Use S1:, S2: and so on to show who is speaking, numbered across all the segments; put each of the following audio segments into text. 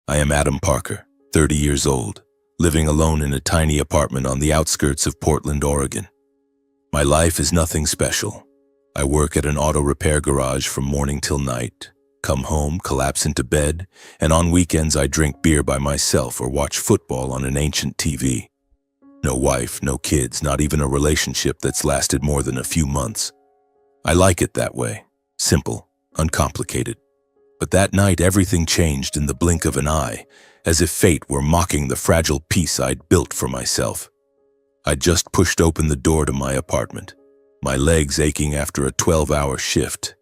S1: I am Adam Parker, 30 years old, living alone in a tiny apartment on the outskirts of Portland, Oregon. My life is nothing special. I work at an auto repair garage from morning till night, come home, collapse into bed, and on weekends I drink beer by myself or watch football on an ancient TV. No wife, no kids, not even a relationship that's lasted more than a few months. I like it that way, simple, uncomplicated. But that night everything changed in the blink of an eye, as if fate were mocking the fragile peace I'd built for myself. I'd just pushed open the door to my apartment, my legs aching after a 12-hour shift.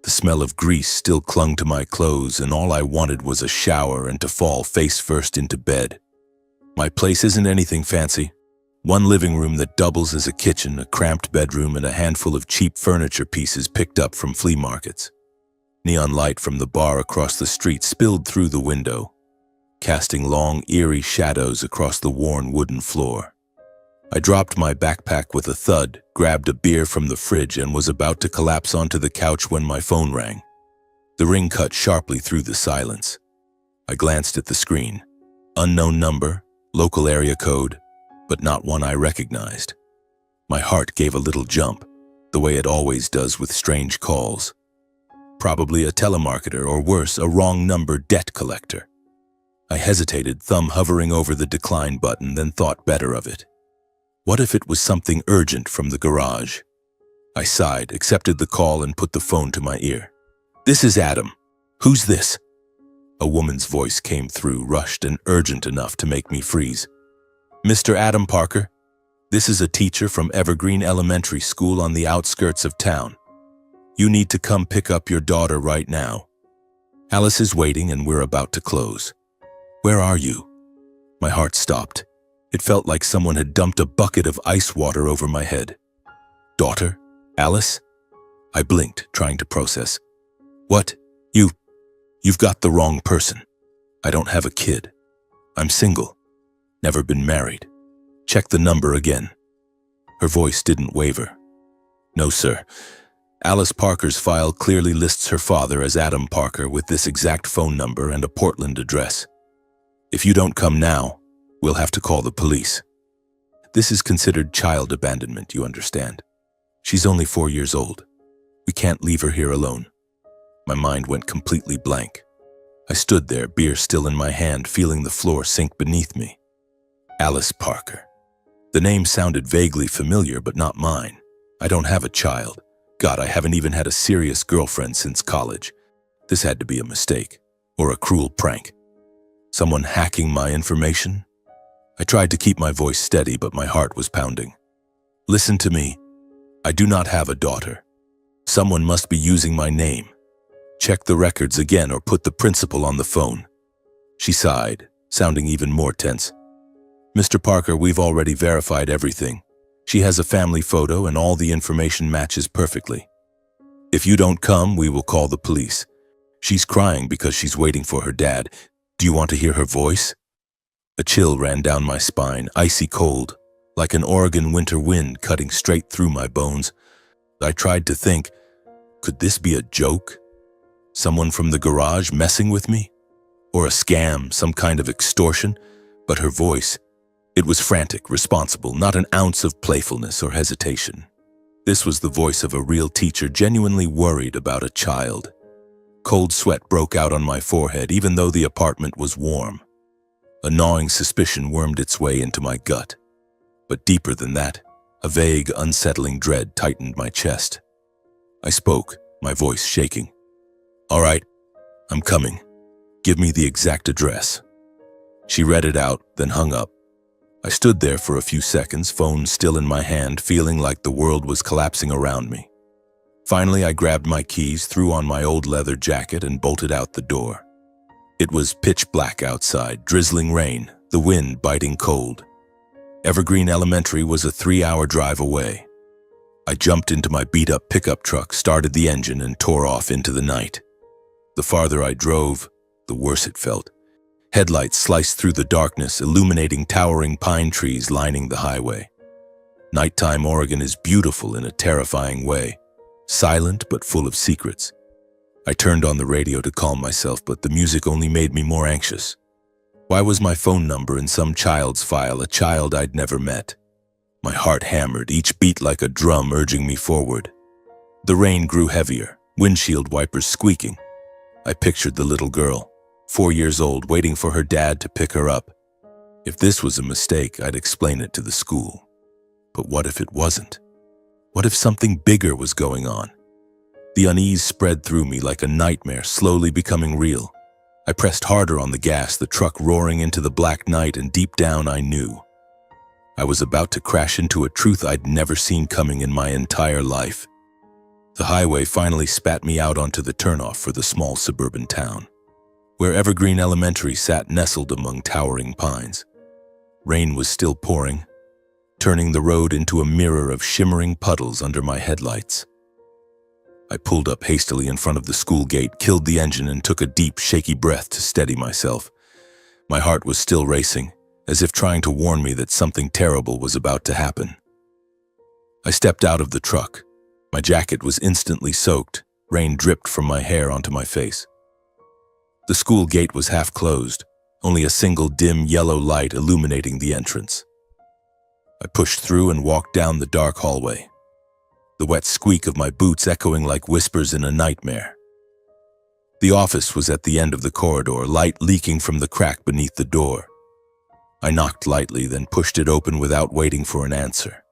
S1: The smell of grease still clung to my clothes, and all I wanted was a shower and to fall face first into bed. My place isn't anything fancy. One living room that doubles as a kitchen, a cramped bedroom, and a handful of cheap furniture pieces picked up from flea markets. Neon light from the bar across the street spilled through the window, casting long, eerie shadows across the worn wooden floor. I dropped my backpack with a thud, grabbed a beer from the fridge, and was about to collapse onto the couch when my phone rang. The ring cut sharply through the silence. I glanced at the screen. Unknown number, local area code, but not one I recognized. My heart gave a little jump, the way it always does with strange calls. Probably a telemarketer, or worse, a wrong number debt collector. I hesitated, thumb hovering over the decline button, then thought better of it. What if it was something urgent from the garage? I sighed, accepted the call, and put the phone to my ear. "This is Adam. Who's this?" A woman's voice came through, rushed and urgent enough to make me freeze. "Mr. Adam Parker, this is a teacher from Evergreen Elementary School on the outskirts of town. You need to come pick up your daughter right now. Alice is waiting and we're about to close. Where are you?" My heart stopped. It felt like someone had dumped a bucket of ice water over my head. "Daughter? Alice?" I blinked, trying to process. "What? You've got the wrong person. I don't have a kid. I'm single. Never been married. Check the number again." Her voice didn't waver. "No, sir. Alice Parker's file clearly lists her father as Adam Parker with this exact phone number and a Portland address. If you don't come now, we'll have to call the police. This is considered child abandonment, you understand. She's only 4 years old. We can't leave her here alone." My mind went completely blank. I stood there, beer still in my hand, feeling the floor sink beneath me. Alice Parker. The name sounded vaguely familiar, but not mine. I don't have a child. God, I haven't even had a serious girlfriend since college. This had to be a mistake, or a cruel prank. Someone hacking my information? I tried to keep my voice steady, but my heart was pounding. "Listen to me. I do not have a daughter. Someone must be using my name. Check the records again or put the principal on the phone." She sighed, sounding even more tense. "Mr. Parker, we've already verified everything. She has a family photo and all the information matches perfectly. If you don't come, we will call the police. She's crying because she's waiting for her dad. Do you want to hear her voice?" A chill ran down my spine, icy cold, like an Oregon winter wind cutting straight through my bones. I tried to think, could this be a joke? Someone from the garage messing with me? Or a scam, some kind of extortion? But her voice, it was frantic, responsible, not an ounce of playfulness or hesitation. This was the voice of a real teacher, genuinely worried about a child. Cold sweat broke out on my forehead, even though the apartment was warm. A gnawing suspicion wormed its way into my gut. But deeper than that, a vague, unsettling dread tightened my chest. I spoke, my voice shaking. "All right, I'm coming. Give me the exact address." She read it out, then hung up. I stood there for a few seconds, phone still in my hand, feeling like the world was collapsing around me. Finally, I grabbed my keys, threw on my old leather jacket, and bolted out the door. It was pitch black outside, drizzling rain, the wind biting cold. Evergreen Elementary was a 3-hour drive away. I jumped into my beat-up pickup truck, started the engine, and tore off into the night. The farther I drove, the worse it felt. Headlights sliced through the darkness, illuminating towering pine trees lining the highway. Nighttime Oregon is beautiful in a terrifying way, silent but full of secrets. I turned on the radio to calm myself, but the music only made me more anxious. Why was my phone number in some child's file, a child I'd never met? My heart hammered, each beat like a drum urging me forward. The rain grew heavier, windshield wipers squeaking. I pictured the little girl, 4 years old, waiting for her dad to pick her up. If this was a mistake, I'd explain it to the school. But what if it wasn't? What if something bigger was going on? The unease spread through me like a nightmare, slowly becoming real. I pressed harder on the gas, the truck roaring into the black night, and deep down I knew I was about to crash into a truth I'd never seen coming in my entire life. The highway finally spat me out onto the turnoff for the small suburban town, where Evergreen Elementary sat nestled among towering pines. Rain was still pouring, turning the road into a mirror of shimmering puddles under my headlights. I pulled up hastily in front of the school gate, killed the engine, and took a deep, shaky breath to steady myself. My heart was still racing, as if trying to warn me that something terrible was about to happen. I stepped out of the truck. My jacket was instantly soaked. Rain dripped from my hair onto my face. The school gate was half closed, only a single dim yellow light illuminating the entrance. I pushed through and walked down the dark hallway, the wet squeak of my boots echoing like whispers in a nightmare. The office was at the end of the corridor, light leaking from the crack beneath the door. I knocked lightly, then pushed it open without waiting for an answer.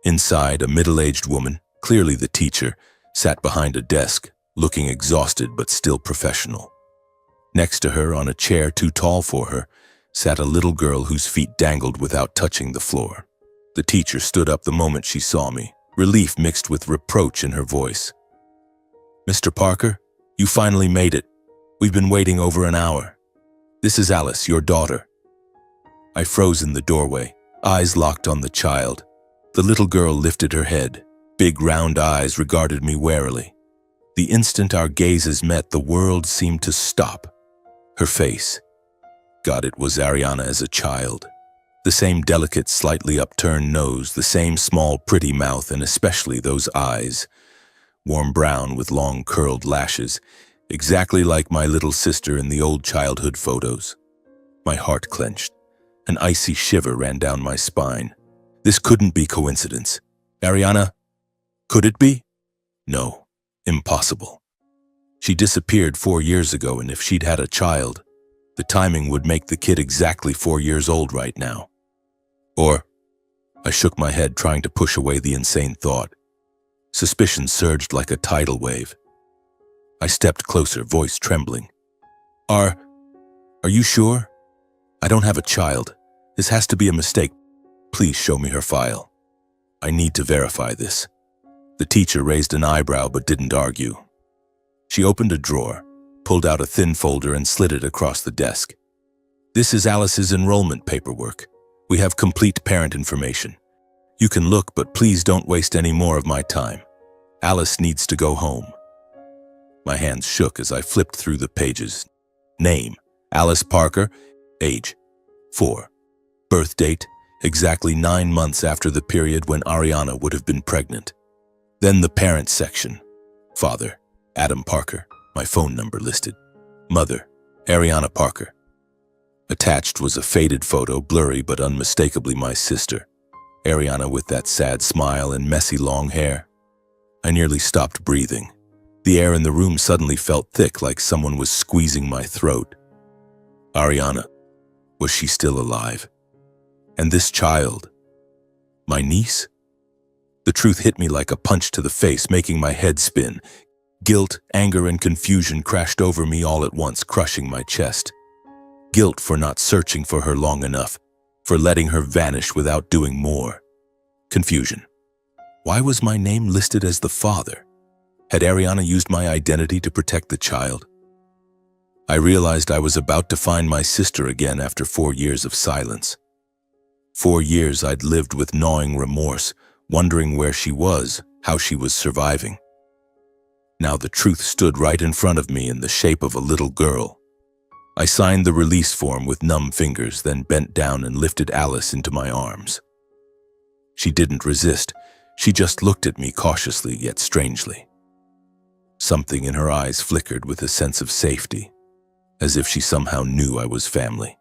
S1: Inside, a middle-aged woman, clearly the teacher, sat behind a desk, looking exhausted but still professional. Next to her, on a chair too tall for her, sat a little girl whose feet dangled without touching the floor. The teacher stood up the moment she saw me, relief mixed with reproach in her voice. "Mr. Parker, you finally made it. We've been waiting over an hour. This is Alice, your daughter." I froze in the doorway, eyes locked on the child. The little girl lifted her head. Big round eyes regarded me warily. The instant our gazes met, the world seemed to stop. Her face. God, it was Ariana as a child. The same delicate, slightly upturned nose, the same small, pretty mouth, and especially those eyes. Warm brown with long, curled lashes, exactly like my little sister in the old childhood photos. My heart clenched. An icy shiver ran down my spine. This couldn't be coincidence. Ariana, could it be? No, impossible. She disappeared 4 years ago, and if she'd had a child, the timing would make the kid exactly 4 years old right now. Or, I shook my head, trying to push away the insane thought. Suspicion surged like a tidal wave. I stepped closer, voice trembling. Are you sure? I don't have a child. This has to be a mistake. Please show me her file. I need to verify this. The teacher raised an eyebrow but didn't argue. She opened a drawer, pulled out a thin folder, and slid it across the desk. This is Alice's enrollment paperwork. We have complete parent information. You can look, but please don't waste any more of my time. Alice needs to go home. My hands shook as I flipped through the pages. Name, Alice Parker. Age, 4. Birth date, exactly 9 months after the period when Ariana would have been pregnant. Then the parent section. Father, Adam Parker, my phone number listed. Mother, Ariana Parker. Attached was a faded photo, blurry but unmistakably my sister. Ariana with that sad smile and messy long hair. I nearly stopped breathing. The air in the room suddenly felt thick, like someone was squeezing my throat. Ariana, was she still alive? And this child, my niece? The truth hit me like a punch to the face, making my head spin. Guilt, anger, and confusion crashed over me all at once, crushing my chest. Guilt for not searching for her long enough, for letting her vanish without doing more. Confusion. Why was my name listed as the father? Had Ariana used my identity to protect the child? I realized I was about to find my sister again after 4 years of silence. 4 years I'd lived with gnawing remorse, wondering where she was, how she was surviving. Now the truth stood right in front of me in the shape of a little girl. I signed the release form with numb fingers, then bent down and lifted Alice into my arms. She didn't resist. She just looked at me cautiously yet strangely. Something in her eyes flickered with a sense of safety, as if she somehow knew I was family.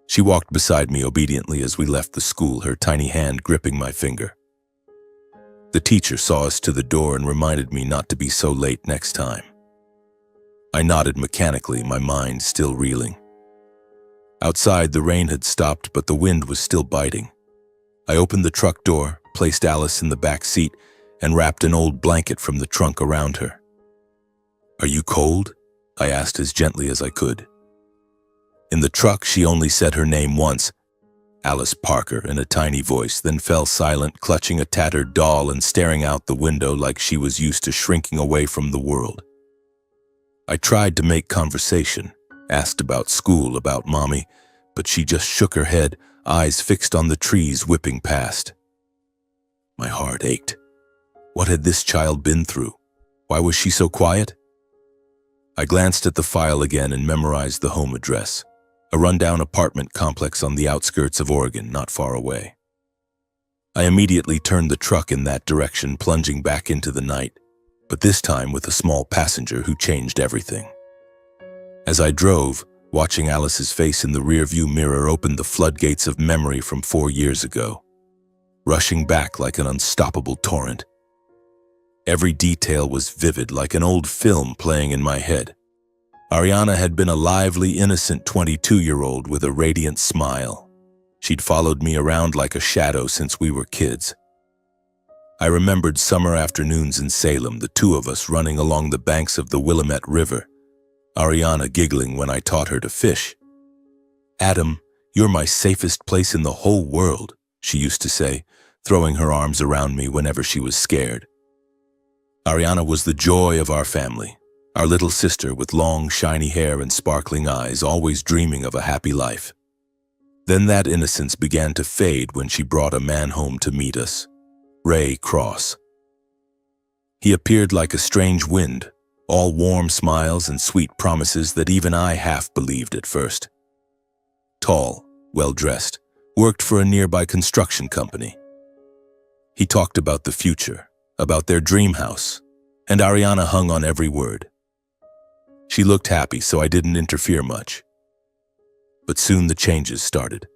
S1: She walked beside me obediently as we left the school, her tiny hand gripping my finger. The teacher saw us to the door and reminded me not to be so late next time. I nodded mechanically, my mind still reeling. Outside, the rain had stopped, but the wind was still biting. I opened the truck door, placed Alice in the back seat, and wrapped an old blanket from the trunk around her. "Are you cold?" I asked as gently as I could. In the truck, she only said her name once, Alice Parker, in a tiny voice, then fell silent, clutching a tattered doll and staring out the window like she was used to shrinking away from the world. I tried to make conversation, asked about school, about Mommy, but she just shook her head, eyes fixed on the trees whipping past. My heart ached. What had this child been through? Why was she so quiet? I glanced at the file again and memorized the home address, a rundown apartment complex on the outskirts of Oregon, not far away. I immediately turned the truck in that direction, plunging back into the night, but this time with a small passenger who changed everything. As I drove, watching Alice's face in the rearview mirror opened the floodgates of memory from 4 years ago, rushing back like an unstoppable torrent. Every detail was vivid, like an old film playing in my head. Ariana had been a lively, innocent 22-year-old with a radiant smile. She'd followed me around like a shadow since we were kids. I remembered summer afternoons in Salem, the two of us running along the banks of the Willamette River, Ariana giggling when I taught her to fish. "Adam, you're my safest place in the whole world," she used to say, throwing her arms around me whenever she was scared. Ariana was the joy of our family, our little sister with long, shiny hair and sparkling eyes, always dreaming of a happy life. Then that innocence began to fade when she brought a man home to meet us, Ray Cross. He appeared like a strange wind, all warm smiles and sweet promises that even I half believed at first. Tall, well-dressed, worked for a nearby construction company. He talked about the future, about their dream house, and Ariana hung on every word. She looked happy, so I didn't interfere much. But soon the changes started.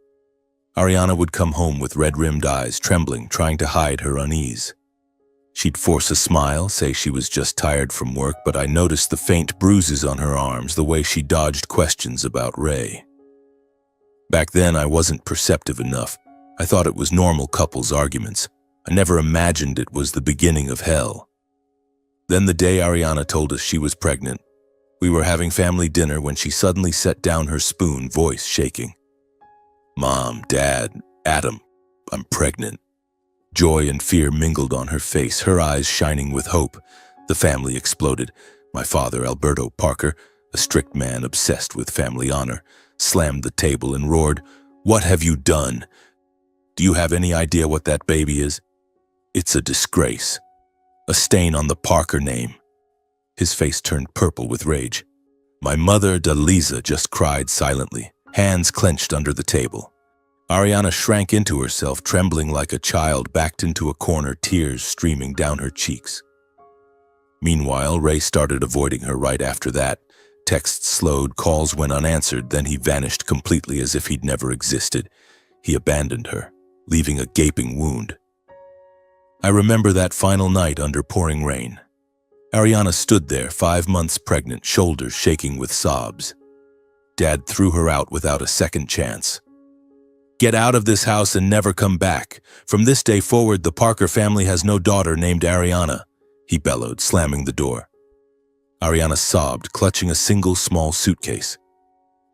S1: Ariana would come home with red-rimmed eyes, trembling, trying to hide her unease. She'd force a smile, say she was just tired from work, but I noticed the faint bruises on her arms, the way she dodged questions about Ray. Back then, I wasn't perceptive enough. I thought it was normal couples arguments. I never imagined it was the beginning of hell. Then the day Ariana told us she was pregnant, we were having family dinner when she suddenly set down her spoon, voice shaking. "Mom, Dad, Adam, I'm pregnant." Joy and fear mingled on her face, her eyes shining with hope. The family exploded. My father, Alberto Parker, a strict man obsessed with family honor, slammed the table and roared, "What have you done? Do you have any idea what that baby is? It's a disgrace. A stain on the Parker name." His face turned purple with rage. My mother, Delisa, just cried silently, hands clenched under the table. Ariana shrank into herself, trembling like a child, backed into a corner, tears streaming down her cheeks. Meanwhile, Ray started avoiding her right after that. Texts slowed, calls went unanswered, then he vanished completely as if he'd never existed. He abandoned her, leaving a gaping wound. I remember that final night under pouring rain. Ariana stood there, 5 months pregnant, shoulders shaking with sobs. Dad threw her out without a second chance. "Get out of this house and never come back. From this day forward, the Parker family has no daughter named Ariana," he bellowed, slamming the door. Ariana sobbed, clutching a single small suitcase.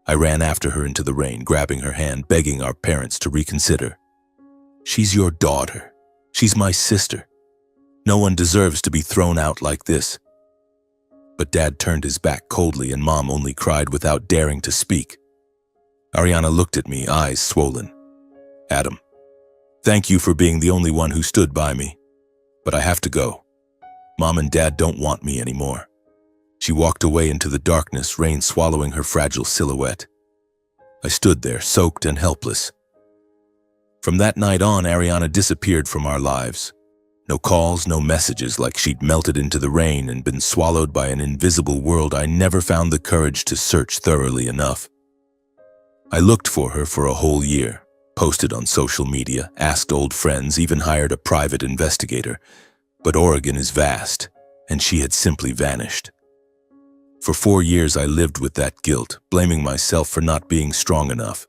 S1: I ran after her into the rain, grabbing her hand, begging our parents to reconsider. "She's your daughter. She's my sister. No one deserves to be thrown out like this." But Dad turned his back coldly and Mom only cried without daring to speak. Ariana looked at me, eyes swollen. "Adam, thank you for being the only one who stood by me. But I have to go. Mom and Dad don't want me anymore." She walked away into the darkness, rain swallowing her fragile silhouette. I stood there, soaked and helpless. From that night on, Ariana disappeared from our lives. No calls, no messages, like she'd melted into the rain and been swallowed by an invisible world. I never found the courage to search thoroughly enough. I looked for her for a whole year, posted on social media, asked old friends, even hired a private investigator. But Oregon is vast, and she had simply vanished. For 4 years I lived with that guilt, blaming myself for not being strong enough.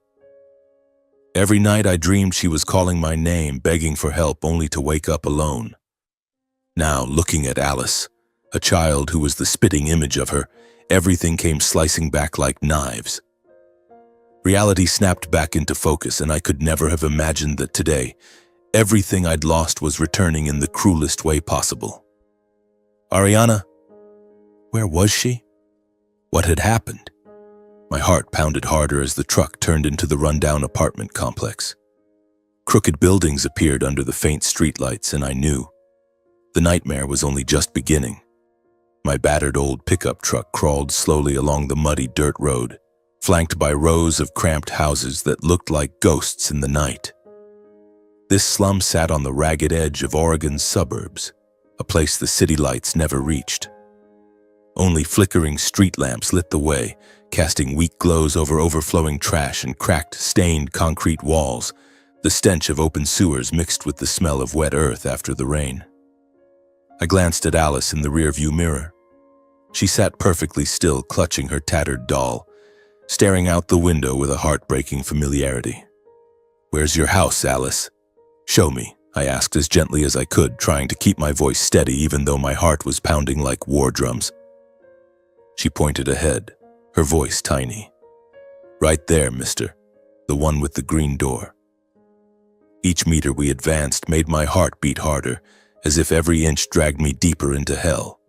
S1: Every night I dreamed she was calling my name, begging for help, only to wake up alone. Now, looking at Alice, a child who was the spitting image of her, everything came slicing back like knives. Reality snapped back into focus, and I could never have imagined that today, everything I'd lost was returning in the cruelest way possible. Ariana, where was she? What had happened? My heart pounded harder as the truck turned into the rundown apartment complex. Crooked buildings appeared under the faint streetlights, and I knew the nightmare was only just beginning. My battered old pickup truck crawled slowly along the muddy dirt road, flanked by rows of cramped houses that looked like ghosts in the night. This slum sat on the ragged edge of Oregon's suburbs, a place the city lights never reached. Only flickering street lamps lit the way, casting weak glows over overflowing trash and cracked, stained concrete walls, the stench of open sewers mixed with the smell of wet earth after the rain. I glanced at Alice in the rearview mirror. She sat perfectly still, clutching her tattered doll, staring out the window with a heartbreaking familiarity. "Where's your house, Alice? Show me," I asked as gently as I could, trying to keep my voice steady even though my heart was pounding like war drums. She pointed ahead, her voice tiny. "Right there, mister. The one with the green door." Each meter we advanced made my heart beat harder, as if every inch dragged me deeper into hell.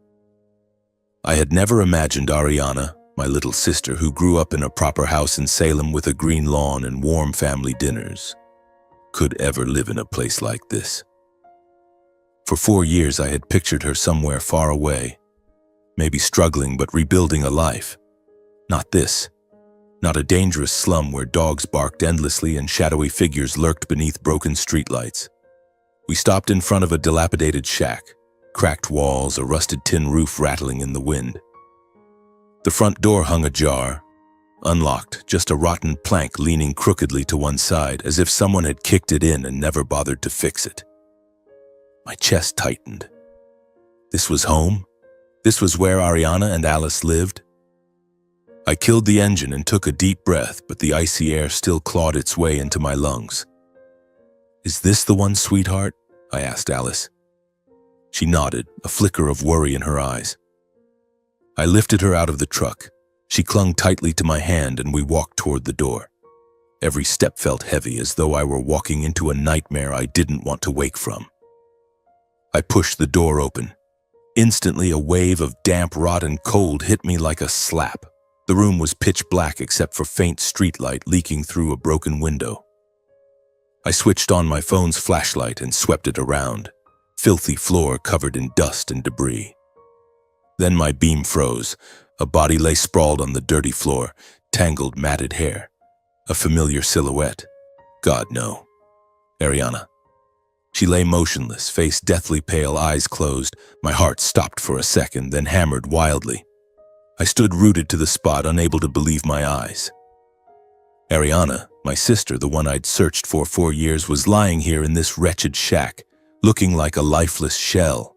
S1: I had never imagined Ariana, my little sister who grew up in a proper house in Salem with a green lawn and warm family dinners, could ever live in a place like this. For 4 years I had pictured her somewhere far away, maybe struggling but rebuilding a life. Not this. Not a dangerous slum where dogs barked endlessly and shadowy figures lurked beneath broken streetlights. We stopped in front of a dilapidated shack, cracked walls, a rusted tin roof rattling in the wind. The front door hung ajar, unlocked, just a rotten plank leaning crookedly to one side, as if someone had kicked it in and never bothered to fix it. My chest tightened. This was home? This was where Ariana and Alice lived? I killed the engine and took a deep breath, but the icy air still clawed its way into my lungs. "Is this the one, sweetheart?" I asked Alice. She nodded, a flicker of worry in her eyes. I lifted her out of the truck. She clung tightly to my hand and we walked toward the door. Every step felt heavy, as though I were walking into a nightmare I didn't want to wake from. I pushed the door open. Instantly, a wave of damp, rotten cold hit me like a slap. The room was pitch black except for faint streetlight leaking through a broken window. I switched on my phone's flashlight and swept it around, filthy floor covered in dust and debris. Then my beam froze. A body lay sprawled on the dirty floor, tangled, matted hair. A familiar silhouette. God, no. Ariana. She lay motionless, face deathly pale, eyes closed. My heart stopped for a second, then hammered wildly. I stood rooted to the spot, unable to believe my eyes. Ariana, my sister, the one I'd searched for 4 years, was lying here in this wretched shack, looking like a lifeless shell.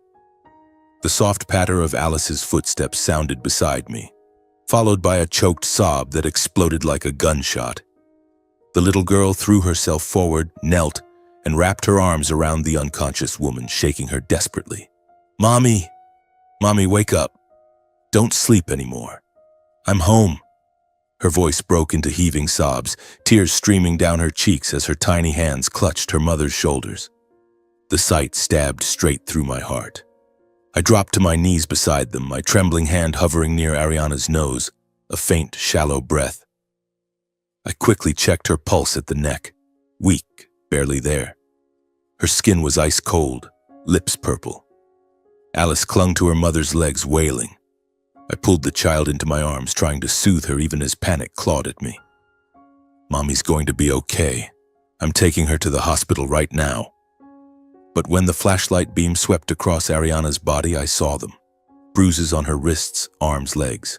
S1: The soft patter of Alice's footsteps sounded beside me, followed by a choked sob that exploded like a gunshot. The little girl threw herself forward, knelt, and wrapped her arms around the unconscious woman, shaking her desperately. "Mommy! Mommy, wake up! Don't sleep anymore. I'm home." Her voice broke into heaving sobs, tears streaming down her cheeks as her tiny hands clutched her mother's shoulders. The sight stabbed straight through my heart. I dropped to my knees beside them, my trembling hand hovering near Ariana's nose, a faint, shallow breath. I quickly checked her pulse at the neck, weak, barely there. Her skin was ice cold, lips purple. Alice clung to her mother's legs, wailing. I pulled the child into my arms, trying to soothe her even as panic clawed at me. "Mommy's going to be okay. I'm taking her to the hospital right now." But when the flashlight beam swept across Ariana's body, I saw them. Bruises on her wrists, arms, legs.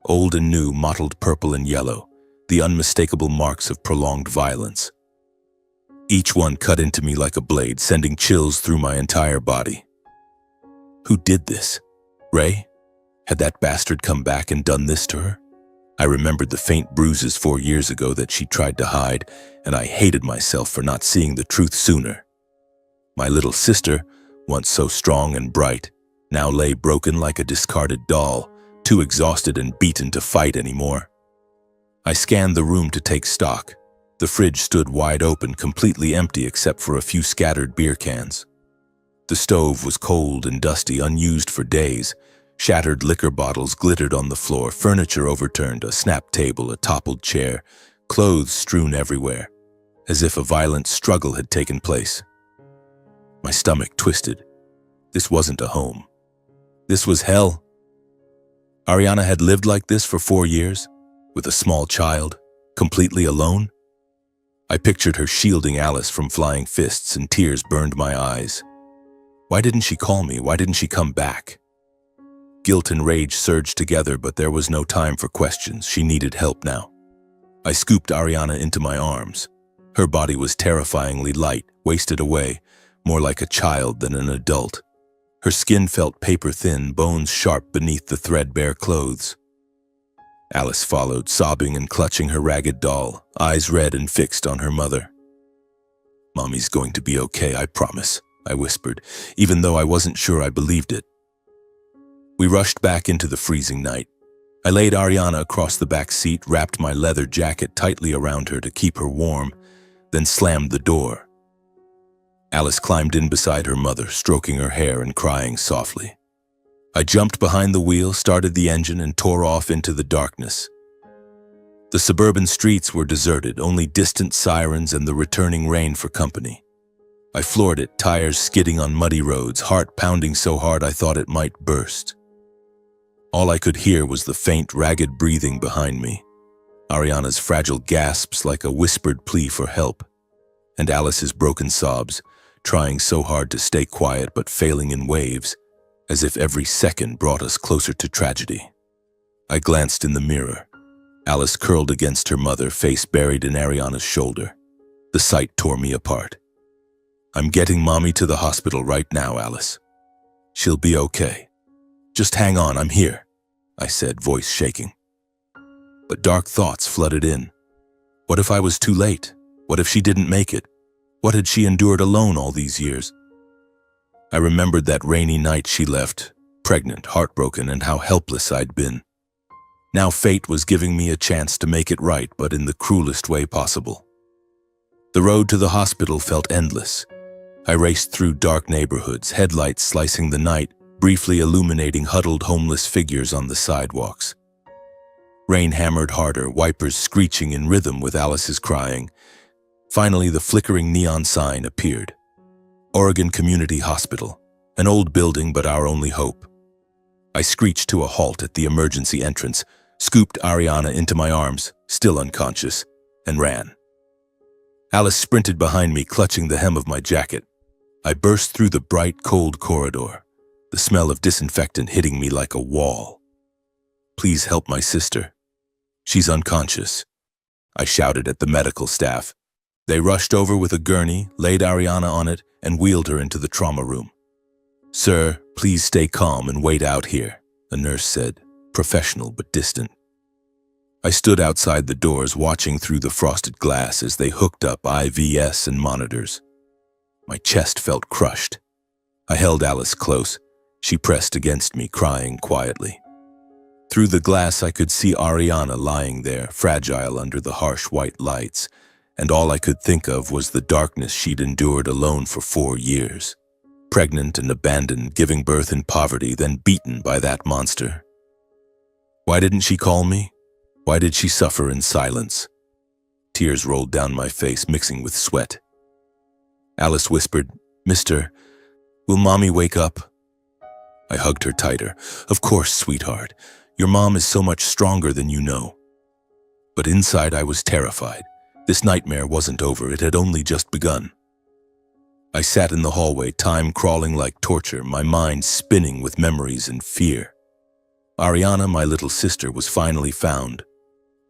S1: Old and new, mottled purple and yellow, the unmistakable marks of prolonged violence. Each one cut into me like a blade, sending chills through my entire body. Who did this? Ray? Had that bastard come back and done this to her? I remembered the faint bruises 4 years ago that she tried to hide, and I hated myself for not seeing the truth sooner. My little sister, once so strong and bright, now lay broken like a discarded doll, too exhausted and beaten to fight anymore. I scanned the room to take stock. The fridge stood wide open, completely empty except for a few scattered beer cans. The stove was cold and dusty, unused for days. Shattered liquor bottles glittered on the floor, furniture overturned, a snapped table, a toppled chair, clothes strewn everywhere, as if a violent struggle had taken place. My stomach twisted. This wasn't a home. This was hell. Ariana had lived like this for 4 years, with a small child, completely alone. I pictured her shielding Alice from flying fists, and tears burned my eyes. Why didn't she call me? Why didn't she come back? Guilt and rage surged together, but there was no time for questions. She needed help now. I scooped Ariana into my arms. Her body was terrifyingly light, wasted away, more like a child than an adult. Her skin felt paper-thin, bones sharp beneath the threadbare clothes. Alice followed, sobbing and clutching her ragged doll, eyes red and fixed on her mother. "Mommy's going to be okay, I promise," I whispered, even though I wasn't sure I believed it. We rushed back into the freezing night. I laid Ariana across the back seat, wrapped my leather jacket tightly around her to keep her warm, then slammed the door. Alice climbed in beside her mother, stroking her hair and crying softly. I jumped behind the wheel, started the engine, and tore off into the darkness. The suburban streets were deserted, only distant sirens and the returning rain for company. I floored it, tires skidding on muddy roads, heart pounding so hard I thought it might burst. All I could hear was the faint, ragged breathing behind me, Ariana's fragile gasps like a whispered plea for help, and Alice's broken sobs, trying so hard to stay quiet but failing in waves, as if every second brought us closer to tragedy. I glanced in the mirror. Alice curled against her mother, face buried in Ariana's shoulder. The sight tore me apart. "I'm getting Mommy to the hospital right now, Alice. She'll be okay. Just hang on, I'm here," I said, voice shaking. But dark thoughts flooded in. What if I was too late? What if she didn't make it? What had she endured alone all these years? I remembered that rainy night she left, pregnant, heartbroken, and how helpless I'd been. Now fate was giving me a chance to make it right, but in the cruelest way possible. The road to the hospital felt endless. I raced through dark neighborhoods, headlights slicing the night, briefly illuminating huddled homeless figures on the sidewalks. Rain hammered harder, wipers screeching in rhythm with Alice's crying. Finally, the flickering neon sign appeared. Oregon Community Hospital, an old building but our only hope. I screeched to a halt at the emergency entrance, scooped Ariana into my arms, still unconscious, and ran. Alice sprinted behind me, clutching the hem of my jacket. I burst through the bright, cold corridor, the smell of disinfectant hitting me like a wall. "Please help my sister. She's unconscious," I shouted at the medical staff. They rushed over with a gurney, laid Ariana on it, and wheeled her into the trauma room. "Sir, please stay calm and wait out here," a nurse said, professional but distant. I stood outside the doors, watching through the frosted glass as they hooked up IVs and monitors. My chest felt crushed. I held Alice close. She pressed against me, crying quietly. Through the glass, I could see Ariana lying there, fragile under the harsh white lights, and all I could think of was the darkness she'd endured alone for 4 years. Pregnant and abandoned, giving birth in poverty, then beaten by that monster. Why didn't she call me? Why did she suffer in silence? Tears rolled down my face, mixing with sweat. Alice whispered, "Mister, will Mommy wake up?" I hugged her tighter. "Of course, sweetheart. Your mom is so much stronger than you know." But inside I was terrified. This nightmare wasn't over, it had only just begun. I sat in the hallway, time crawling like torture, my mind spinning with memories and fear. Ariana, my little sister, was finally found,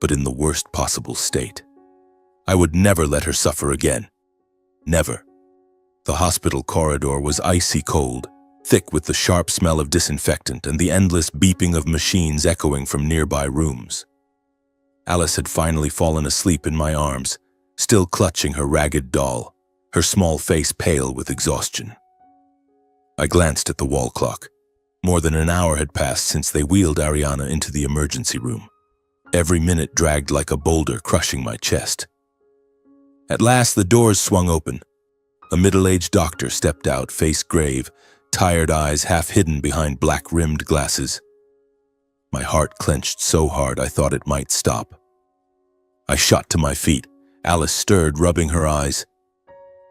S1: but in the worst possible state. I would never let her suffer again. Never. The hospital corridor was icy cold, thick with the sharp smell of disinfectant and the endless beeping of machines echoing from nearby rooms. Alice had finally fallen asleep in my arms, still clutching her ragged doll, her small face pale with exhaustion. I glanced at the wall clock. More than an hour had passed since they wheeled Ariana into the emergency room. Every minute dragged like a boulder, crushing my chest. At last, the doors swung open. A middle-aged doctor stepped out, face grave, tired eyes half hidden behind black-rimmed glasses. My heart clenched so hard I thought it might stop. I shot to my feet. Alice stirred, rubbing her eyes.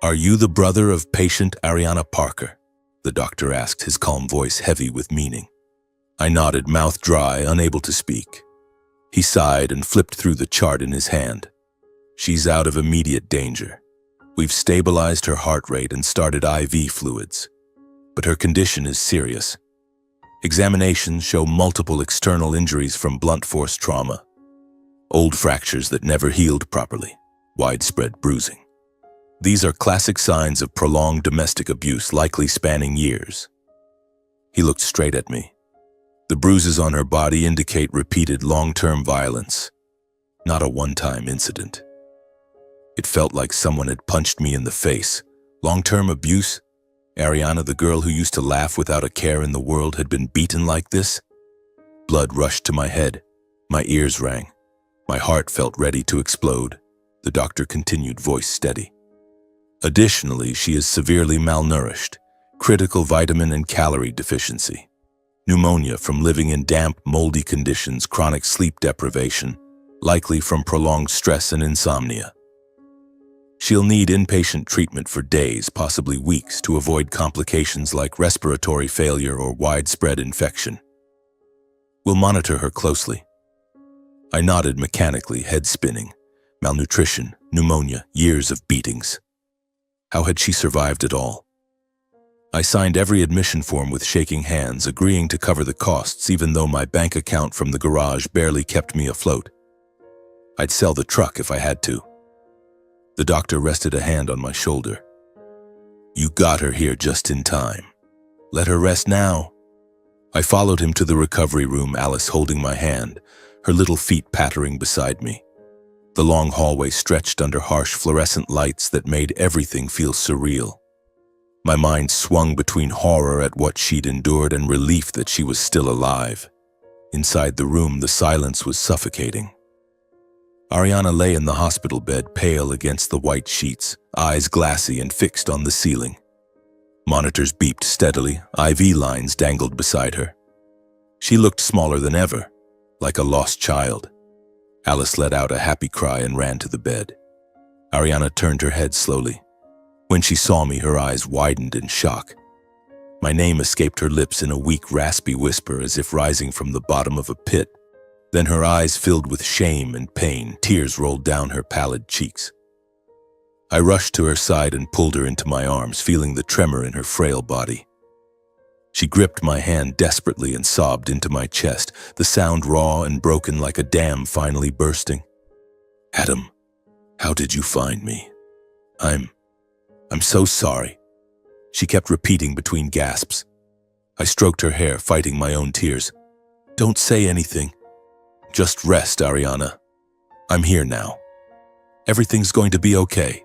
S1: "Are you the brother of patient Ariana Parker?" the doctor asked, his calm voice heavy with meaning. I nodded, mouth dry, unable to speak. He sighed and flipped through the chart in his hand. "She's out of immediate danger. We've stabilized her heart rate and started IV fluids. But her condition is serious. Examinations show multiple external injuries from blunt force trauma. Old fractures that never healed properly, widespread bruising. These are classic signs of prolonged domestic abuse, likely spanning years." He looked straight at me. The bruises on her body indicate repeated long-term violence, not a one-time incident. It felt like someone had punched me in the face. Long-term abuse? Ariana, the girl who used to laugh without a care in the world, had been beaten like this? Blood rushed to my head. My ears rang. My heart felt ready to explode. The doctor continued, voice steady. "Additionally, she is severely malnourished, critical vitamin and calorie deficiency, pneumonia from living in damp, moldy conditions, chronic sleep deprivation, likely from prolonged stress and insomnia. She'll need inpatient treatment for days, possibly weeks, to avoid complications like respiratory failure or widespread infection. We'll monitor her closely." I nodded mechanically, head spinning. Malnutrition, pneumonia, years of beatings. How had she survived it all? I signed every admission form with shaking hands, agreeing to cover the costs even though my bank account from the garage barely kept me afloat. I'd sell the truck if I had to. The doctor rested a hand on my shoulder. "You got her here just in time. Let her rest now." I followed him to the recovery room, Alice holding my hand, her little feet pattering beside me. The long hallway stretched under harsh fluorescent lights that made everything feel surreal. My mind swung between horror at what she'd endured and relief that she was still alive. Inside the room, the silence was suffocating. Ariana lay in the hospital bed, pale against the white sheets, eyes glassy and fixed on the ceiling. Monitors beeped steadily, IV lines dangled beside her. She looked smaller than ever, like a lost child. Alice let out a happy cry and ran to the bed. Ariana turned her head slowly. When she saw me, her eyes widened in shock. My name escaped her lips in a weak, raspy whisper as if rising from the bottom of a pit. Then her eyes filled with shame and pain, tears rolled down her pallid cheeks. I rushed to her side and pulled her into my arms, feeling the tremor in her frail body. She gripped my hand desperately and sobbed into my chest, the sound raw and broken like a dam finally bursting. "Adam, how did you find me? I'm so sorry," she kept repeating between gasps. I stroked her hair, fighting my own tears. "Don't say anything. Just rest, Ariana. I'm here now. Everything's going to be okay."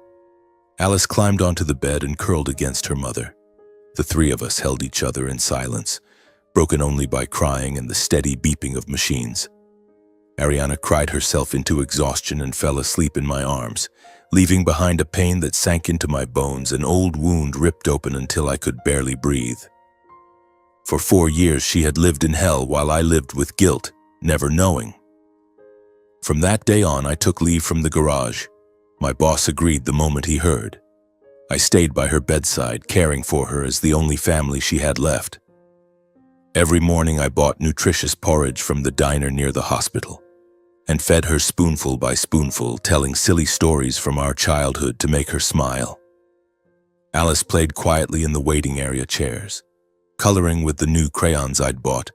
S1: Alice climbed onto the bed and curled against her mother. The three of us held each other in silence, broken only by crying and the steady beeping of machines. Ariana cried herself into exhaustion and fell asleep in my arms, leaving behind a pain that sank into my bones, an old wound ripped open until I could barely breathe. For 4 years she had lived in hell while I lived with guilt, never knowing. From that day on, I took leave from the garage. My boss agreed the moment he heard. I stayed by her bedside, caring for her as the only family she had left. Every morning I bought nutritious porridge from the diner near the hospital and fed her spoonful by spoonful, telling silly stories from our childhood to make her smile. Alice played quietly in the waiting area chairs, coloring with the new crayons I'd bought,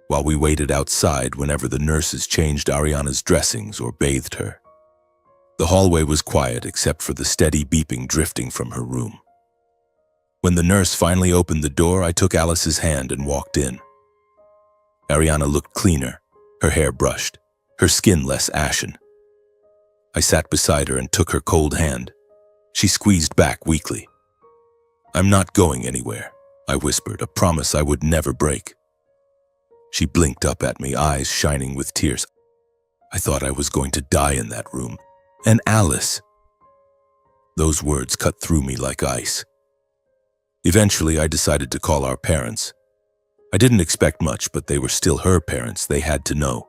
S1: while we waited outside whenever the nurses changed Ariana's dressings or bathed her. The hallway was quiet except for the steady beeping drifting from her room. When the nurse finally opened the door, I took Alice's hand and walked in. Ariana looked cleaner, her hair brushed, her skin less ashen. I sat beside her and took her cold hand. She squeezed back weakly. "I'm not going anywhere," I whispered, a promise I would never break. She blinked up at me, eyes shining with tears. I thought I was going to die in that room. And Alice. Those words cut through me like ice. Eventually, I decided to call our parents. I didn't expect much, but they were still her parents. They had to know.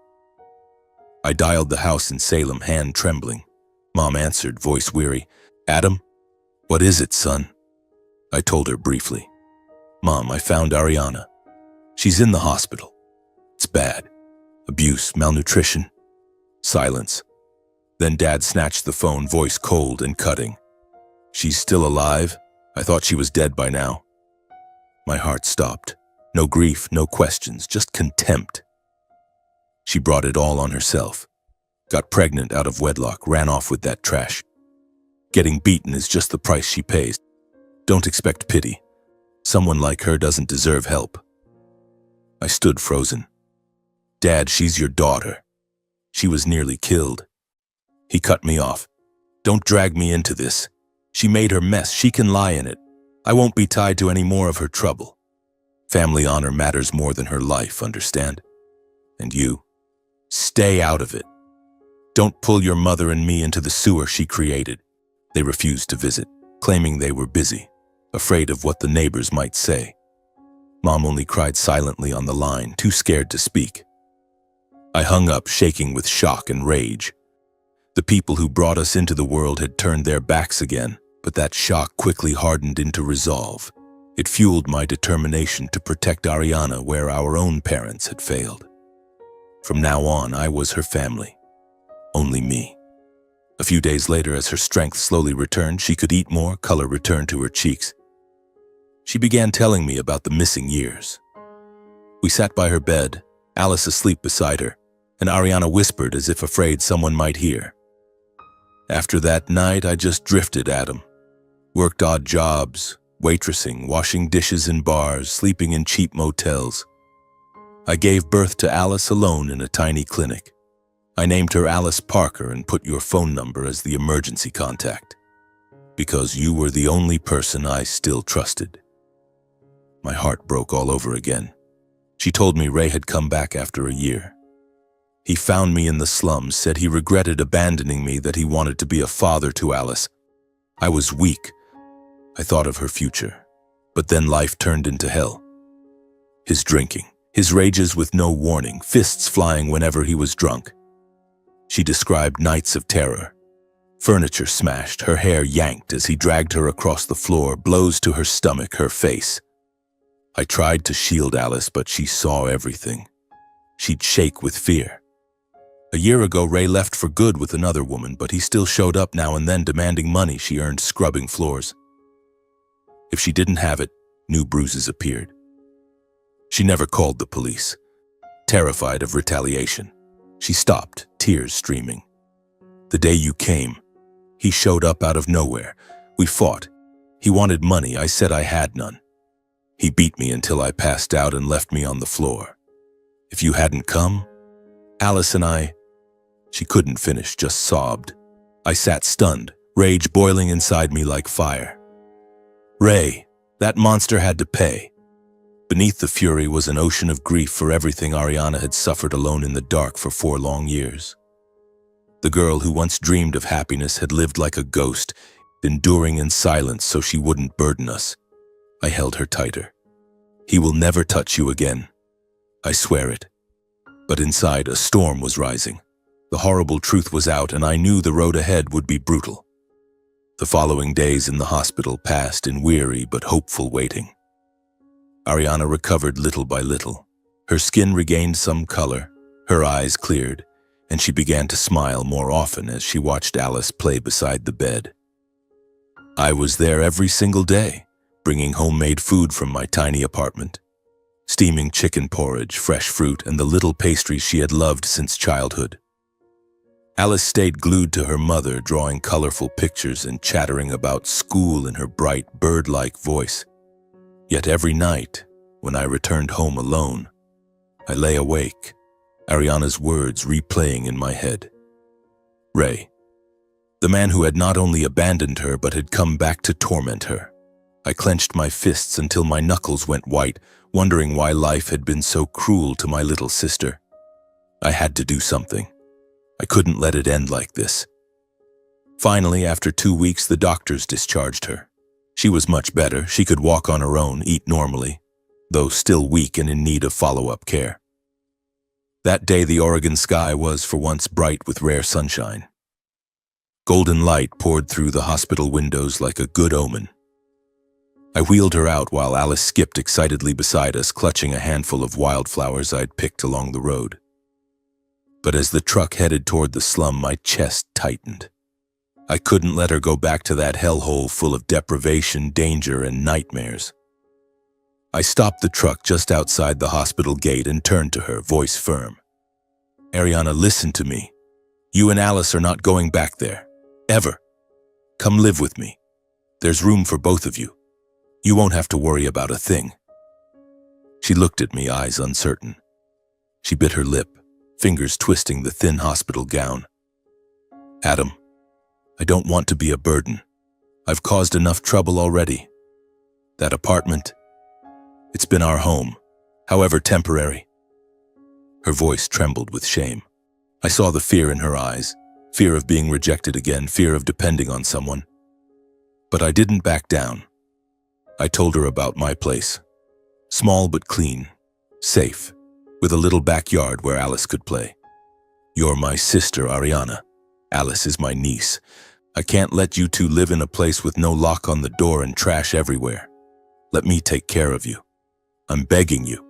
S1: I dialed the house in Salem, hand trembling. Mom answered, voice weary. "Adam? What is it, son?" I told her briefly. "Mom, I found Ariana. She's in the hospital. It's bad. Abuse, malnutrition." Silence. Then Dad snatched the phone, voice cold and cutting. "She's still alive? I thought she was dead by now." My heart stopped. No grief, no questions, just contempt. She brought it all on herself. Got pregnant out of wedlock, ran off with that trash. Getting beaten is just the price she pays. Don't expect pity. Someone like her doesn't deserve help. I stood frozen. "Dad, she's your daughter. She was nearly killed." He cut me off. "Don't drag me into this. She made her mess. She can lie in it. I won't be tied to any more of her trouble. Family honor matters more than her life, understand? And you, stay out of it. Don't pull your mother and me into the sewer she created." They refused to visit, claiming they were busy, afraid of what the neighbors might say. Mom only cried silently on the line, too scared to speak. I hung up, shaking with shock and rage. The people who brought us into the world had turned their backs again, but that shock quickly hardened into resolve. It fueled my determination to protect Ariana where our own parents had failed. From now on, I was her family. Only me. A few days later, as her strength slowly returned, she could eat more, color returned to her cheeks. She began telling me about the missing years. We sat by her bed, Alice asleep beside her, and Ariana whispered as if afraid someone might hear. After that night, I just drifted, Adam. Worked odd jobs, waitressing, washing dishes in bars, sleeping in cheap motels. I gave birth to Alice alone in a tiny clinic. I named her Alice Parker and put your phone number as the emergency contact, because you were the only person I still trusted. My heart broke all over again. She told me Ray had come back after a year. He found me in the slums, said he regretted abandoning me, that he wanted to be a father to Alice. I was weak. I thought of her future. But then life turned into hell. His drinking, his rages with no warning, fists flying whenever he was drunk. She described nights of terror. Furniture smashed, her hair yanked as he dragged her across the floor, blows to her stomach, her face. I tried to shield Alice, but she saw everything. She'd shake with fear. A year ago, Ray left for good with another woman, but he still showed up now and then demanding money she earned scrubbing floors. If she didn't have it, new bruises appeared. She never called the police. Terrified of retaliation, she stopped, tears streaming. The day you came, he showed up out of nowhere. We fought. He wanted money. I said I had none. He beat me until I passed out and left me on the floor. If you hadn't come, Alice and I... She couldn't finish, just sobbed. I sat stunned, rage boiling inside me like fire. Ray, that monster had to pay. Beneath the fury was an ocean of grief for everything Ariana had suffered alone in the dark for 4 long years. The girl who once dreamed of happiness had lived like a ghost, enduring in silence so she wouldn't burden us. I held her tighter. He will never touch you again. I swear it. But inside, a storm was rising. The horrible truth was out, and I knew the road ahead would be brutal. The following days in the hospital passed in weary but hopeful waiting. Ariana recovered little by little. Her skin regained some color, her eyes cleared, and she began to smile more often as she watched Alice play beside the bed. I was there every single day, bringing homemade food from my tiny apartment. Steaming chicken porridge, fresh fruit, and the little pastries she had loved since childhood. Alice stayed glued to her mother, drawing colorful pictures and chattering about school in her bright, bird-like voice. Yet every night, when I returned home alone, I lay awake, Ariana's words replaying in my head. Ray, the man who had not only abandoned her but had come back to torment her. I clenched my fists until my knuckles went white, wondering why life had been so cruel to my little sister. I had to do something. I couldn't let it end like this. Finally, after 2 weeks, the doctors discharged her. She was much better. She could walk on her own, eat normally, though still weak and in need of follow-up care. That day, the Oregon sky was for once bright with rare sunshine. Golden light poured through the hospital windows like a good omen. I wheeled her out while Alice skipped excitedly beside us, clutching a handful of wildflowers I'd picked along the road. But as the truck headed toward the slum, my chest tightened. I couldn't let her go back to that hellhole full of deprivation, danger, and nightmares. I stopped the truck just outside the hospital gate and turned to her, voice firm. Ariana, listen to me. You and Alice are not going back there. Ever. Come live with me. There's room for both of you. You won't have to worry about a thing. She looked at me, eyes uncertain. She bit her lip, fingers twisting the thin hospital gown. Adam, I don't want to be a burden. I've caused enough trouble already. That apartment, it's been our home, however temporary. Her voice trembled with shame. I saw the fear in her eyes, fear of being rejected again, fear of depending on someone. But I didn't back down. I told her about my place. Small but clean, safe, with a little backyard where Alice could play. You're my sister, Ariana. Alice is my niece. I can't let you two live in a place with no lock on the door and trash everywhere. Let me take care of you. I'm begging you.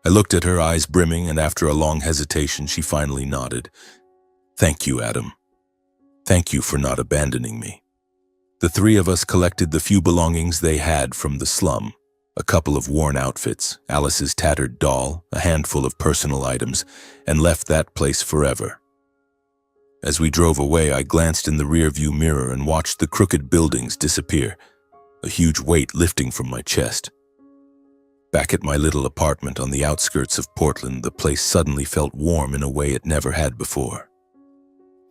S1: I looked at her, eyes brimming, and after a long hesitation, she finally nodded. Thank you, Adam. Thank you for not abandoning me. The three of us collected the few belongings they had from the slum, a couple of worn outfits, Alice's tattered doll, a handful of personal items, and left that place forever. As we drove away, I glanced in the rearview mirror and watched the crooked buildings disappear, a huge weight lifting from my chest. Back at my little apartment on the outskirts of Portland, the place suddenly felt warm in a way it never had before.